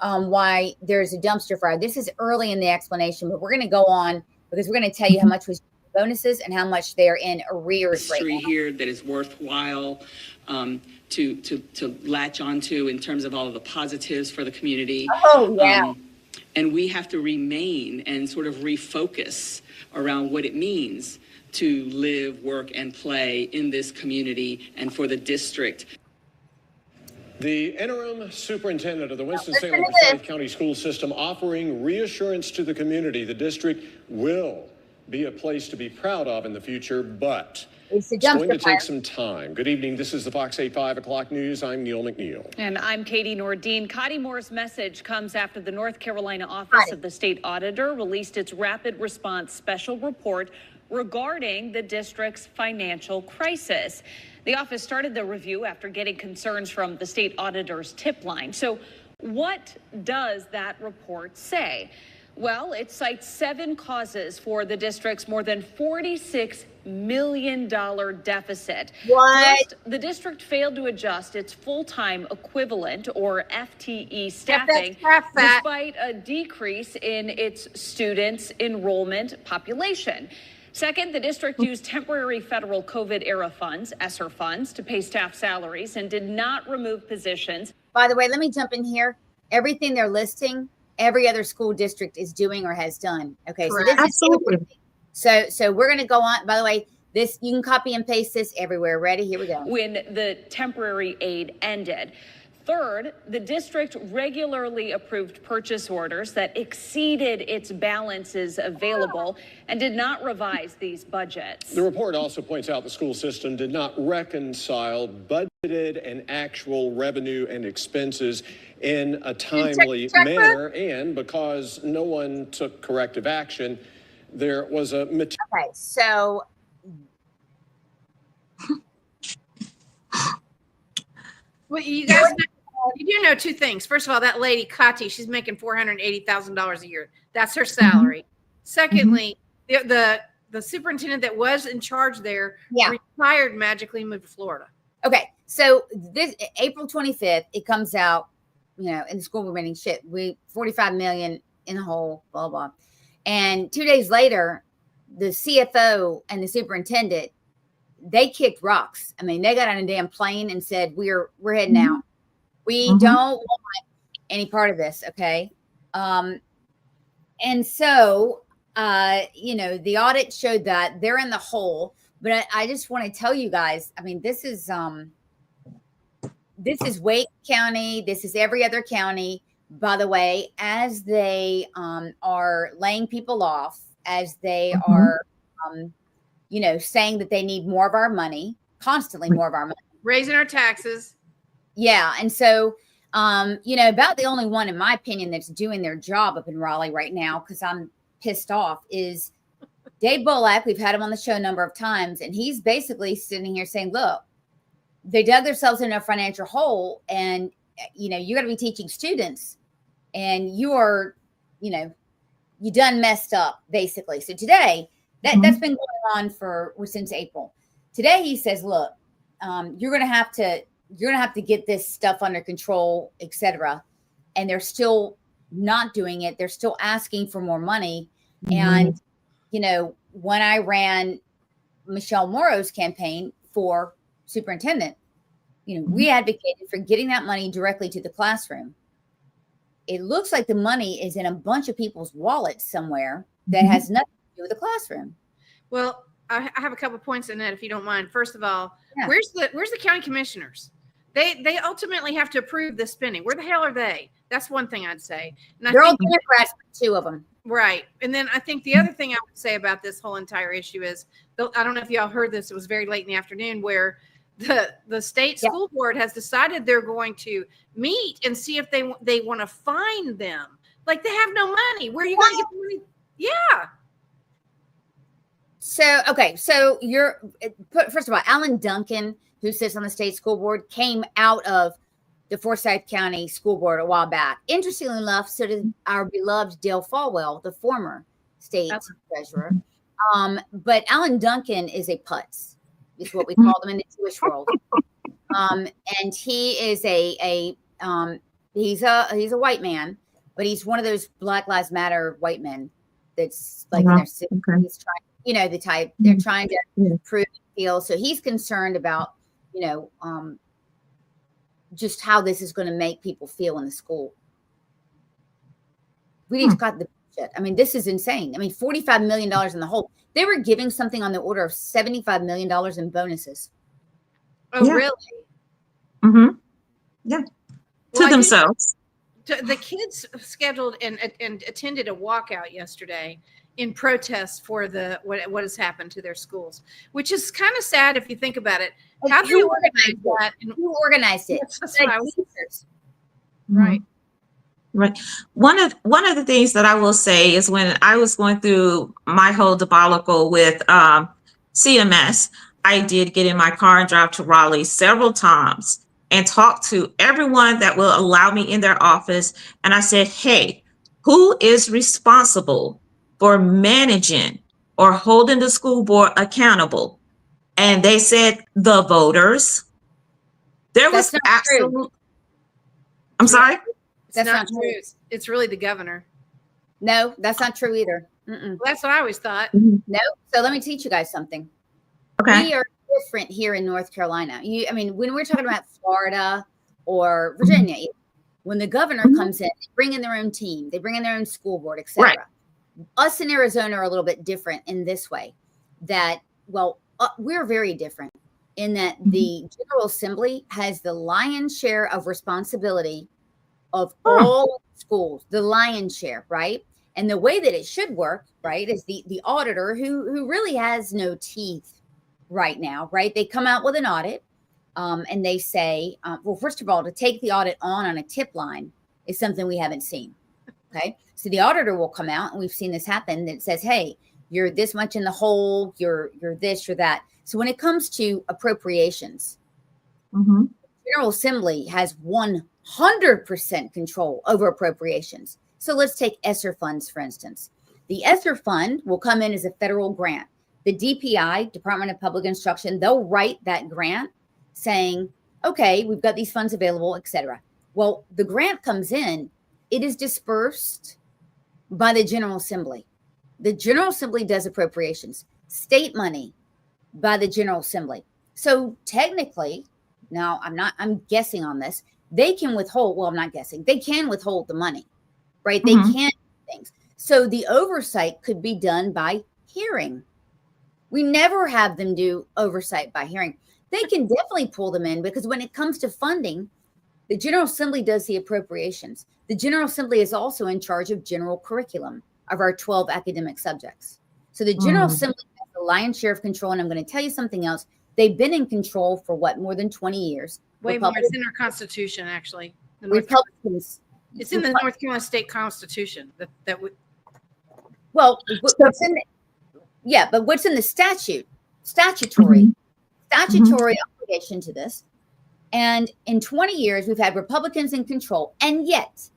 why there's a dumpster fire. This is early in the explanation, but we're going to go on because we're going to tell you how much was bonuses and how much they're in arrears right now. Here that is worthwhile to latch onto in terms of all of the positives for the community. Oh, yeah. And we have to remain and sort of refocus around what it means to live, work, and play in this community and for the district. The interim superintendent of the Winston-Salem Forsyth County School System offering reassurance to the community the district will be a place to be proud of in the future, but it's going to take some time. Good evening. This is the Fox 8 5 o'clock news. I'm Neil McNeil. And I'm Katie Nordine. Cotty Moore's message comes after the North Carolina Office of the State Auditor released its rapid response special report regarding the district's financial crisis. The office started the review after getting concerns from the state auditor's tip line. So what does that report say? Well, it cites 7 causes for the district's more than $46 million deficit. What? First, the district failed to adjust its full-time equivalent, or FTE, staffing despite a decrease in its students' enrollment population. Second, the district used temporary federal COVID-era funds, ESSER funds, to pay staff salaries and did not remove positions. By the way, let me jump in here. Everything they're listing, every other school district is doing or has done. Okay, so this Absolutely. So we're going to go on. By the way, this you can copy and paste this everywhere. Ready? Here we go. When the temporary aid ended. Third, the district regularly approved purchase orders that exceeded its balances available and did not revise these budgets. The report also points out the school system did not reconcile budgeted and actual revenue and expenses in a timely manner, and because no one took corrective action, there was a Okay, so Well, you guys, you do know 2 things. First of all, that lady Kati, she's making $480,000 a year. That's her salary. Secondly, the superintendent that was in charge there retired, magically moved to Florida. Okay, so this April 25th, it comes out, you know, in the school board meeting, we 45 million in the hole, blah blah. And 2 days later, the CFO and the superintendent, they kicked rocks. I mean, they got on a damn plane and said, we're heading out. We don't want any part of this. Okay. And so, you know, the audit showed that they're in the hole, but I just want to tell you guys, I mean, this is Wake County. This is every other county, by the way, as they are laying people off, as they are, you know, saying that they need more of our money, constantly more of our money. Raising our taxes. Yeah. And so, you know, about the only one, in my opinion, that's doing their job up in Raleigh right now, because I'm pissed off, is Dave Bullock. We've had him on the show a number of times, and he's basically sitting here saying, look, they dug themselves in a financial hole, and, you know, you got to be teaching students, and you are, you know, you done messed up, basically. So today, that's been going on since April. Today, he says, look, you're going to have to get this stuff under control, etc. And they're still not doing it. They're still asking for more money. And, you know, when I ran Michelle Morrow's campaign for superintendent, you know, we advocated for getting that money directly to the classroom. It looks like the money is in a bunch of people's wallets somewhere that has nothing to do with the classroom. Well, I have a couple points in that, if you don't mind. First of all, where's the county commissioners? They ultimately have to approve the spending. Where the hell are they? That's one thing I'd say. And they're all Democrats, 2 of them. Right. And then I think the other thing I would say about this whole entire issue is, I don't know if y'all heard this, it was very late in the afternoon, where the state school board has decided they're going to meet and see if they want to fine them. Like, they have no money. Where are you going to get the money? Yeah. So, okay. So first of all, Alan Duncan, who sits on the state school board, came out of the Forsyth County School Board a while back. Interestingly enough, so did our beloved Dale Falwell, the former state treasurer. But Alan Duncan is a putz, is what we call them in the Jewish world. And he is he's a white man, but he's one of those Black Lives Matter white men that's like he's trying, you know, the type they're trying to improve the field. So he's concerned about, you know, just how this is going to make people feel in the school. We need to cut the shit. I mean, this is insane. I mean, $45 million in the hole. They were giving something on the order of $75 million in bonuses. Oh, really? Yeah. Well, To themselves. The kids scheduled and attended a walkout yesterday in protest for what has happened to their schools, which is kind of sad if you think about it. How do you organize that? Who organized it? That's what I was, Right. Right. One of the things that I will say is when I was going through my whole debacle with CMS, I did get in my car and drive to Raleigh several times and talk to everyone that will allow me in their office. And I said, hey, who is responsible for managing or holding the school board accountable? And they said the voters. There was absolute. I'm sorry? That's not true. It's really the governor. No, that's not true either. Well, that's what I always thought. No. So let me teach you guys something. Okay. We are different here in North Carolina. When we're talking about Florida or Virginia, when the governor comes in, they bring in their own team, they bring in their own school board, etc. Right. Us in Arizona are a little bit different in this way that, we're very different in that the General Assembly has the lion's share of responsibility of all schools, the lion's share, right? And the way that it should work, right, is the auditor who really has no teeth right now, right? They come out with an audit and they say, first of all, to take the audit on a tip line is something we haven't seen, okay? So the auditor will come out, and we've seen this happen, that says, hey, you're this much in the hole, you're this, you're that. So when it comes to appropriations, the General Assembly has 100% control over appropriations. So let's take ESSER funds, for instance. The ESSER fund will come in as a federal grant. The DPI, Department of Public Instruction, they'll write that grant saying, okay, we've got these funds available, etc. Well, the grant comes in, it is dispersed by the General Assembly. The General Assembly does appropriations. State money by the General Assembly. So technically, now I'm guessing on this, they can withhold, I'm not guessing, they can withhold the money, right? They can do things. So the oversight could be done by hearing. We never have them do oversight by hearing. They can definitely pull them in because when it comes to funding, the General Assembly does the appropriations. The General Assembly is also in charge of general curriculum of our 12 academic subjects. So the General Assembly has the lion's share of control. And I'm going to tell you something else. They've been in control for more than 20 years. Way more. It's in our Constitution, actually. Republicans. It's in the North Carolina State Constitution. But what's in the statutory obligation to this. And in 20 years, we've had Republicans in control. And yet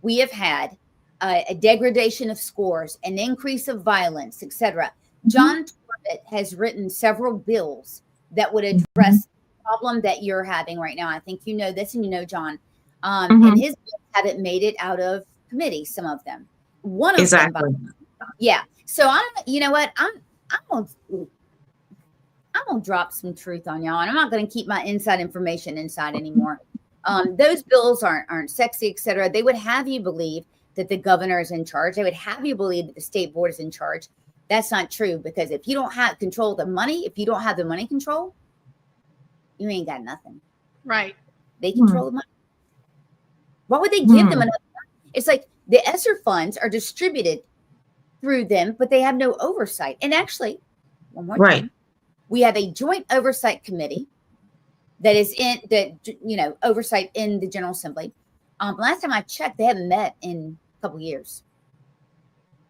we have had a degradation of scores, an increase of violence, etc. John Corbett has written several bills that would address the problem that you're having right now. I think you know this, and you know John. And his bills haven't made it out of committee, some of them. One of them. Yeah. So I'm gonna drop some truth on y'all, and I'm not gonna keep my inside information inside anymore. Those bills aren't sexy, etc. They would have you believe that the governor is in charge. They would have you believe that the state board is in charge. That's not true, because if you don't have control of the money, if you don't have the money control, you ain't got nothing. Right. They control the money. Why would they give them another money? It's like the ESSER funds are distributed through them, but they have no oversight. And actually, one more time, we have a joint oversight committee that is oversight in the General Assembly. Last time I checked, they haven't met in a couple years.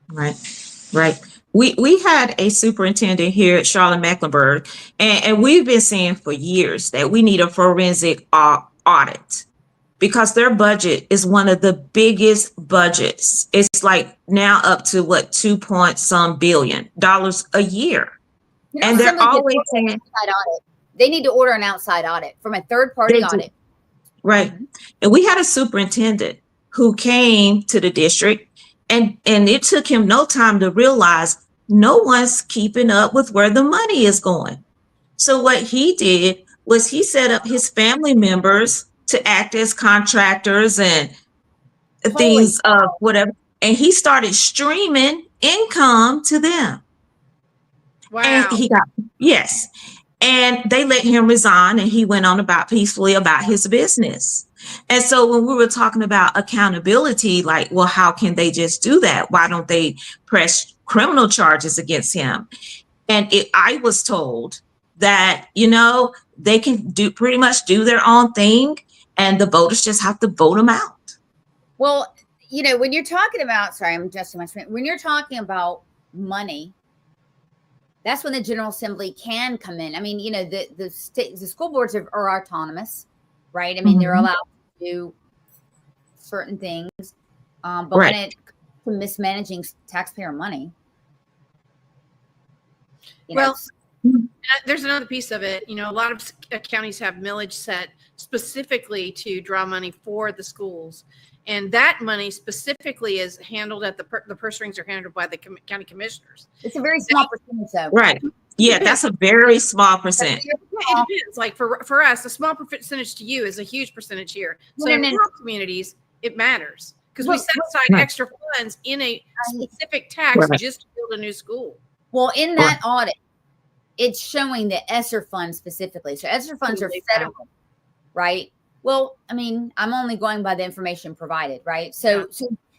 Right. We had a superintendent here at Charlotte-Mecklenburg, and we've been saying for years that we need a forensic audit because their budget is one of the biggest budgets. It's like now up to $2 billion a year. And they're always saying they need to order an outside audit from a third party audit. Right. And we had a superintendent who came to the district, and it took him no time to realize no one's keeping up with where the money is going. So what he did was he set up his family members to act as contractors and things of whatever. And he started streaming income to them. Wow. And and they let him resign, and he went on peacefully about his business. And so when we were talking about accountability, like, well, how can they just do that? Why don't they press criminal charges against him? And I was told that, they can pretty much do their own thing, and the voters just have to vote them out. Well, when you're talking about, sorry, I'm adjusting my screen. When you're talking about money, that's when the General Assembly can come in. I mean, the school boards are autonomous, right? I mean, they're allowed to do certain things, but when it comes to mismanaging taxpayer money, there's another piece of it. A lot of counties have millage set specifically to draw money for the schools. And that money specifically is handled at the purse strings are handled by the county commissioners. It's a very small percentage, though. Right. Yeah, that's a very small percent. It depends. Like for us, a small percentage to you is a huge percentage here. So in rural communities, it matters because we set aside extra funds in a specific tax just to build a new school. Well, in that audit, it's showing the ESSER funds specifically. So ESSER funds are federal, right? Well, I mean, I'm only going by the information provided, right? So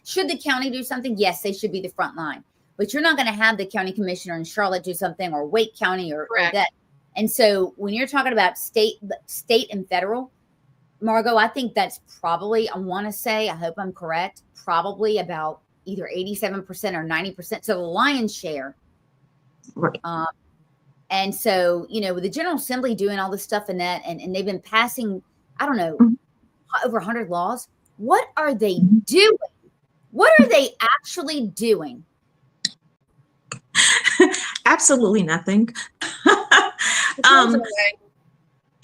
should the county do something? Yes, they should be the front line. But you're not going to have the county commissioner in Charlotte do something, or Wake County or that. And so when you're talking about state and federal, Margot, I think that's probably, I want to say, I hope I'm correct, probably about either 87% or 90%. So the lion's share. Right. And so, with the General Assembly doing all this stuff in that, and they've been passing, I don't know, over 100 laws. What are they doing? What are they actually doing? Absolutely nothing.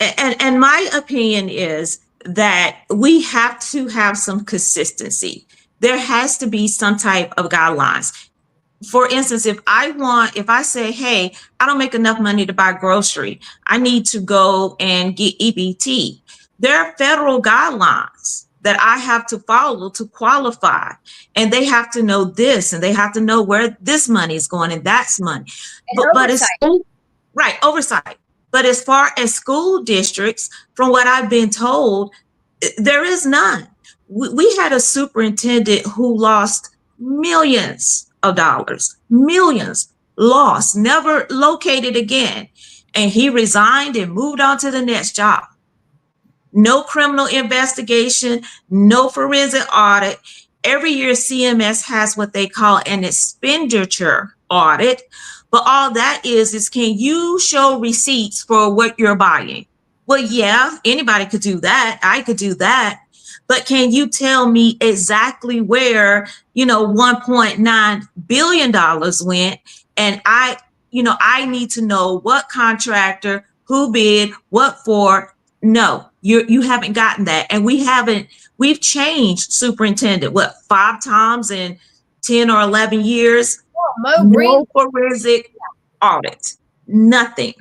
And my opinion is that we have to have some consistency. There has to be some type of guidelines. For instance, if I say, hey, I don't make enough money to buy grocery, I need to go and get EBT. There are federal guidelines that I have to follow to qualify, and they have to know this, and they have to know where this money is going, and that's money. But it's oversight. But as far as school districts, from what I've been told, there is none. We had a superintendent who lost millions of dollars, millions lost, never located again. And he resigned and moved on to the next job. No criminal investigation, no forensic audit. Every year CMS has what they call an expenditure audit. But all that is can you show receipts for what you're buying? Well, yeah, anybody could do that. I could do that. But can you tell me exactly where, $1.9 billion went? And I need to know what contractor, who bid, what for. No, you haven't gotten that. And we've changed superintendent, 5 times in 10 or 11 years? No forensic audit, nothing.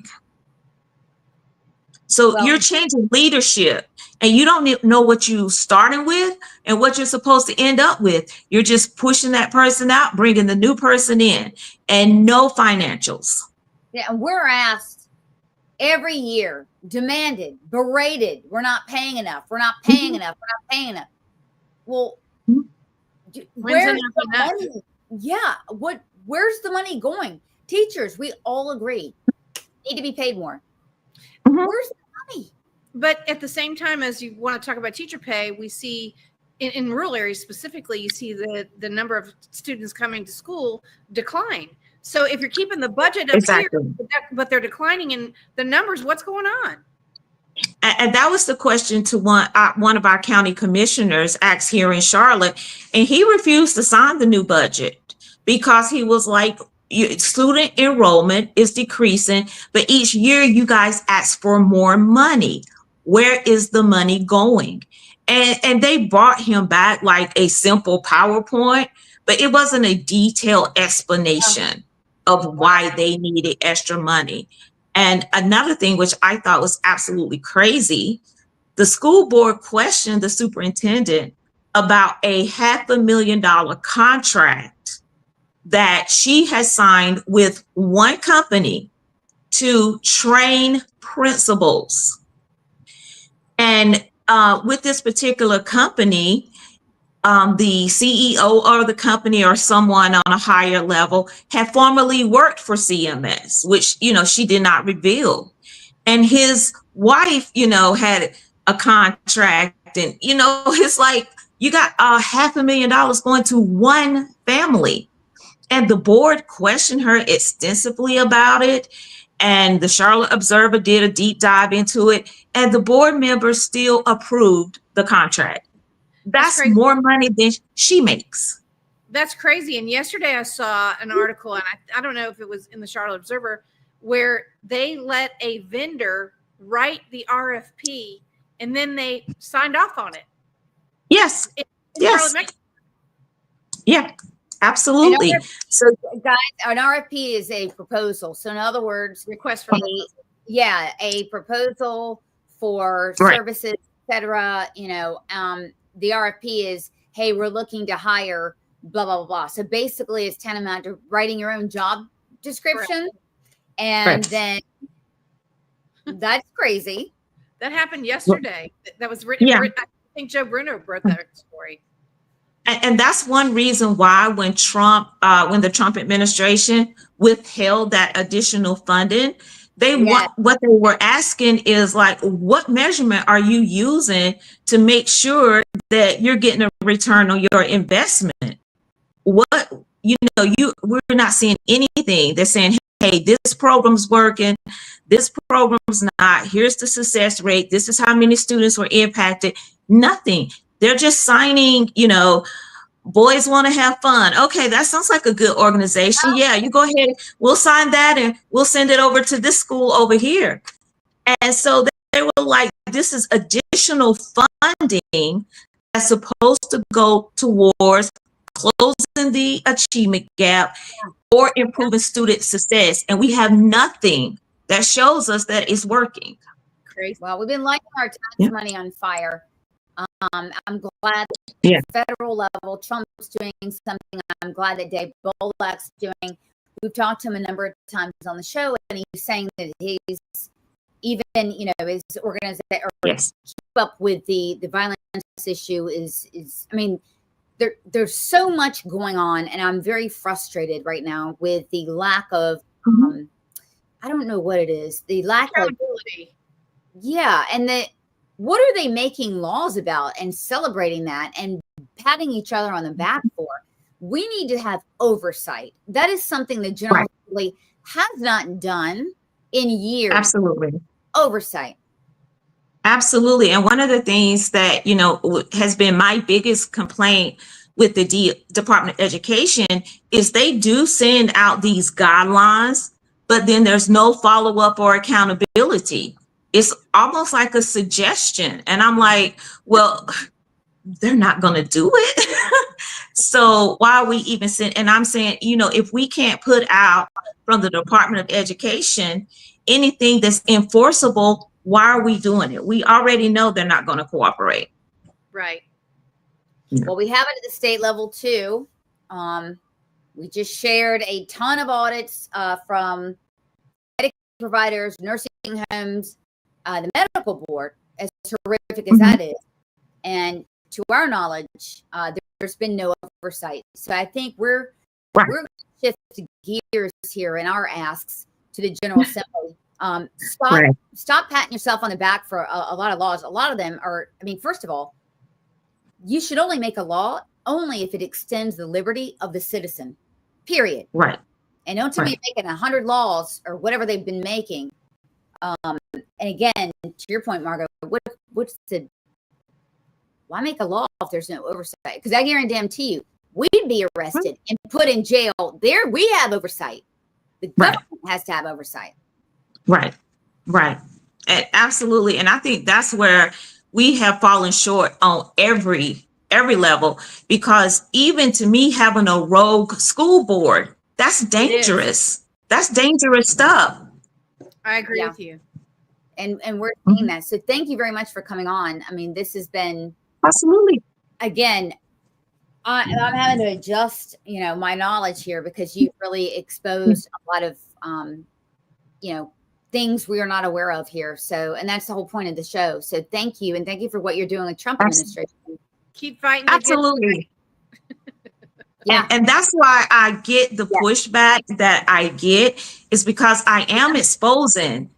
So you're changing leadership, and you don't know what you're starting with and what you're supposed to end up with. You're just pushing that person out, bringing the new person in, and no financials. Yeah, and we're asked every year, demanded, berated, we're not paying enough, we're not paying enough, we're not paying enough. Well, where's the money? Yeah, where's the money going? Teachers, we all agree, need to be paid more. Where's the money? But at the same time, as you want to talk about teacher pay, we see in rural areas specifically, you see the number of students coming to school decline. So if you're keeping the budget up here, but they're declining in the numbers, what's going on? And that was the question to one of our county commissioners asked here in Charlotte, and he refused to sign the new budget because he was like, student enrollment is decreasing, but each year you guys ask for more money. Where is the money going? And they brought him back like a simple PowerPoint, but it wasn't a detailed explanation of why they needed extra money. And another thing, which I thought was absolutely crazy, the school board questioned the superintendent about a $500,000 contract that she has signed with one company to train principals. And with this particular company, the CEO of the company or someone on a higher level had formerly worked for CMS, which, she did not reveal. And his wife, had a contract, and, it's like you got $500,000 going to one family. And the board questioned her extensively about it. And the Charlotte Observer did a deep dive into it. And the board members still approved the contract. That's more money than she makes. That's crazy. And yesterday I saw an article, and I don't know if it was in the Charlotte Observer, where they let a vendor write the RFP and then they signed off on it. Yes. Yes. Yeah, absolutely. So guys, an RFP is a proposal. So in other words, request for a proposal for services, etc. The RFP is, hey, we're looking to hire blah, blah, blah, blah. So basically it's tantamount to writing your own job description. And then that's crazy. That happened yesterday. That was written. I think Joe Bruno wrote that story. And that's one reason why when the Trump administration withheld that additional funding, what they were asking is like, what measurement are you using to make sure that you're getting a return on your investment? We're not seeing anything. They're saying, hey, this program's working, this program's not, here's the success rate, this is how many students were impacted. Nothing. They're just signing, boys want to have fun. Okay, that sounds like a good organization. Yeah, you go ahead, we'll sign that and we'll send it over to this school over here. And so they were like, this is additional funding that's supposed to go towards closing the achievement gap or improving student success. And we have nothing that shows us that it's working. Crazy. Well, we've been lighting our tax money on fire. I'm glad that federal level Trump's doing something. I'm glad that Dave Bolduc's doing. We've talked to him a number of times on the show, and he's saying that he's even, his organization keep up with the violence issue is. I mean, there's so much going on, and I'm very frustrated right now with the lack of. I don't know what it is. The lack of accountability. Yeah, and what are they making laws about and celebrating that and patting each other on the back for? We need to have oversight. That is something the General Assembly has not done in years. Absolutely. Oversight. Absolutely. And one of the things that, has been my biggest complaint with the Department of Education is they do send out these guidelines, but then there's no follow-up or accountability. It's almost like a suggestion. And I'm like, well, they're not going to do it. So why are we even send? And I'm saying, if we can't put out from the Department of Education anything that's enforceable, why are we doing it? We already know they're not going to cooperate. Right. Well, we have it at the state level too. We just shared a ton of audits from medical providers, nursing homes, the medical board, as horrific as that is. And to our knowledge, there's been no oversight. So I think we're going to shift gears here in our asks to the General Assembly. Stop patting yourself on the back for a lot of laws. A lot of them are, first of all, you should only make a law only if it extends the liberty of the citizen, period. Right. And don't tell me you're making 100 laws or whatever they've been making. And again, to your point, Margo, why make a law if there's no oversight? Because I guarantee you, we'd be arrested and put in jail. There, we have oversight. The government has to have oversight. Right. Absolutely. And I think that's where we have fallen short on every level, because even to me, having a rogue school board, that's dangerous. That's dangerous stuff. I agree with you. And we're seeing that. So thank you very much for coming on. This has been absolutely. Again, I'm having to adjust, my knowledge here, because you've really exposed a lot of, things we are not aware of here. So, and that's the whole point of the show. So thank you. And thank you for what you're doing with Trump administration. Keep fighting. Absolutely. Yeah. And that's why I get the pushback that I get, is because I am exposing,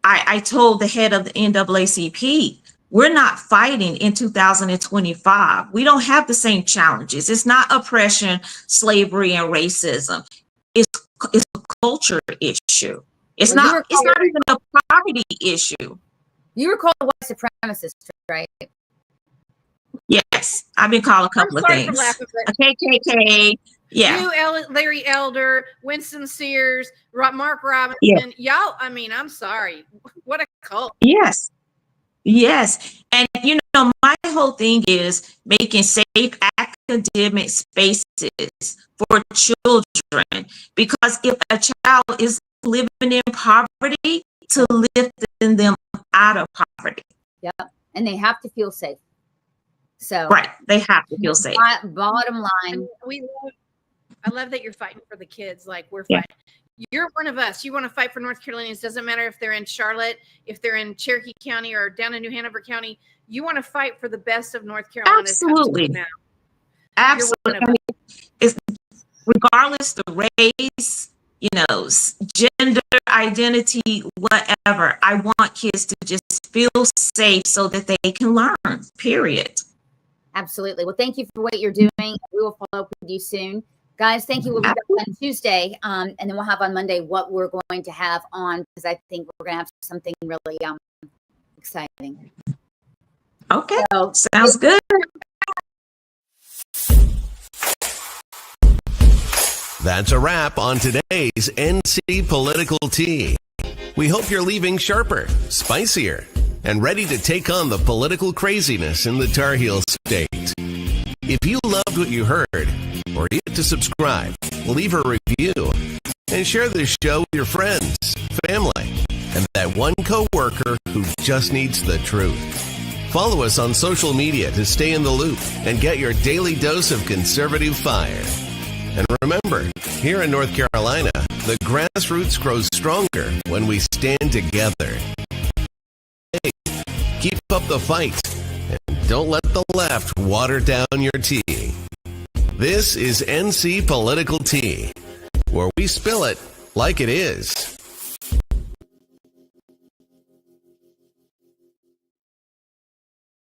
I told the head of the NAACP, we're not fighting in 2025. We don't have the same challenges. It's not oppression, slavery, and racism. It's a culture issue. It's not even a poverty issue. You were called a white supremacist, right? Yes, I've been called a couple of things. A KKK. Yeah. You, Larry Elder, Winston Sears, Mark Robinson. Yeah. Y'all, I mean, I'm sorry. What a cult. Yes. Yes. And, my whole thing is making safe academic spaces for children. Because if a child is living in poverty, to lift them out of poverty. Yeah. And they have to feel safe. So right, they have to feel safe. Bottom line, I love that you're fighting for the kids. Like we're fighting. You're one of us. You want to fight for North Carolinians. Doesn't matter if they're in Charlotte, if they're in Cherokee County, or down in New Hanover County. You want to fight for the best of North Carolina. Absolutely. Absolutely. It's regardless the race, gender identity, whatever. I want kids to just feel safe so that they can learn. Period. Absolutely. Well, thank you for what you're doing. We will follow up with you soon. Guys, thank you. We'll be back on Tuesday, and then we'll have on Monday what we're going to have on, because I think we're going to have something really exciting. Okay. So, sounds good. That's a wrap on today's NC Political Tea. We hope you're leaving sharper, spicier, and ready to take on the political craziness in the Tar Heel State. If you loved what you heard, or you get to subscribe, leave a review, and share this show with your friends, family, and that one coworker who just needs the truth. Follow us on social media to stay in the loop and get your daily dose of conservative fire. And remember, here in North Carolina, the grassroots grows stronger when we stand together. Hey, keep up the fight, and don't let the left water down your tea. This is NC Political Tea, where we spill it like it is.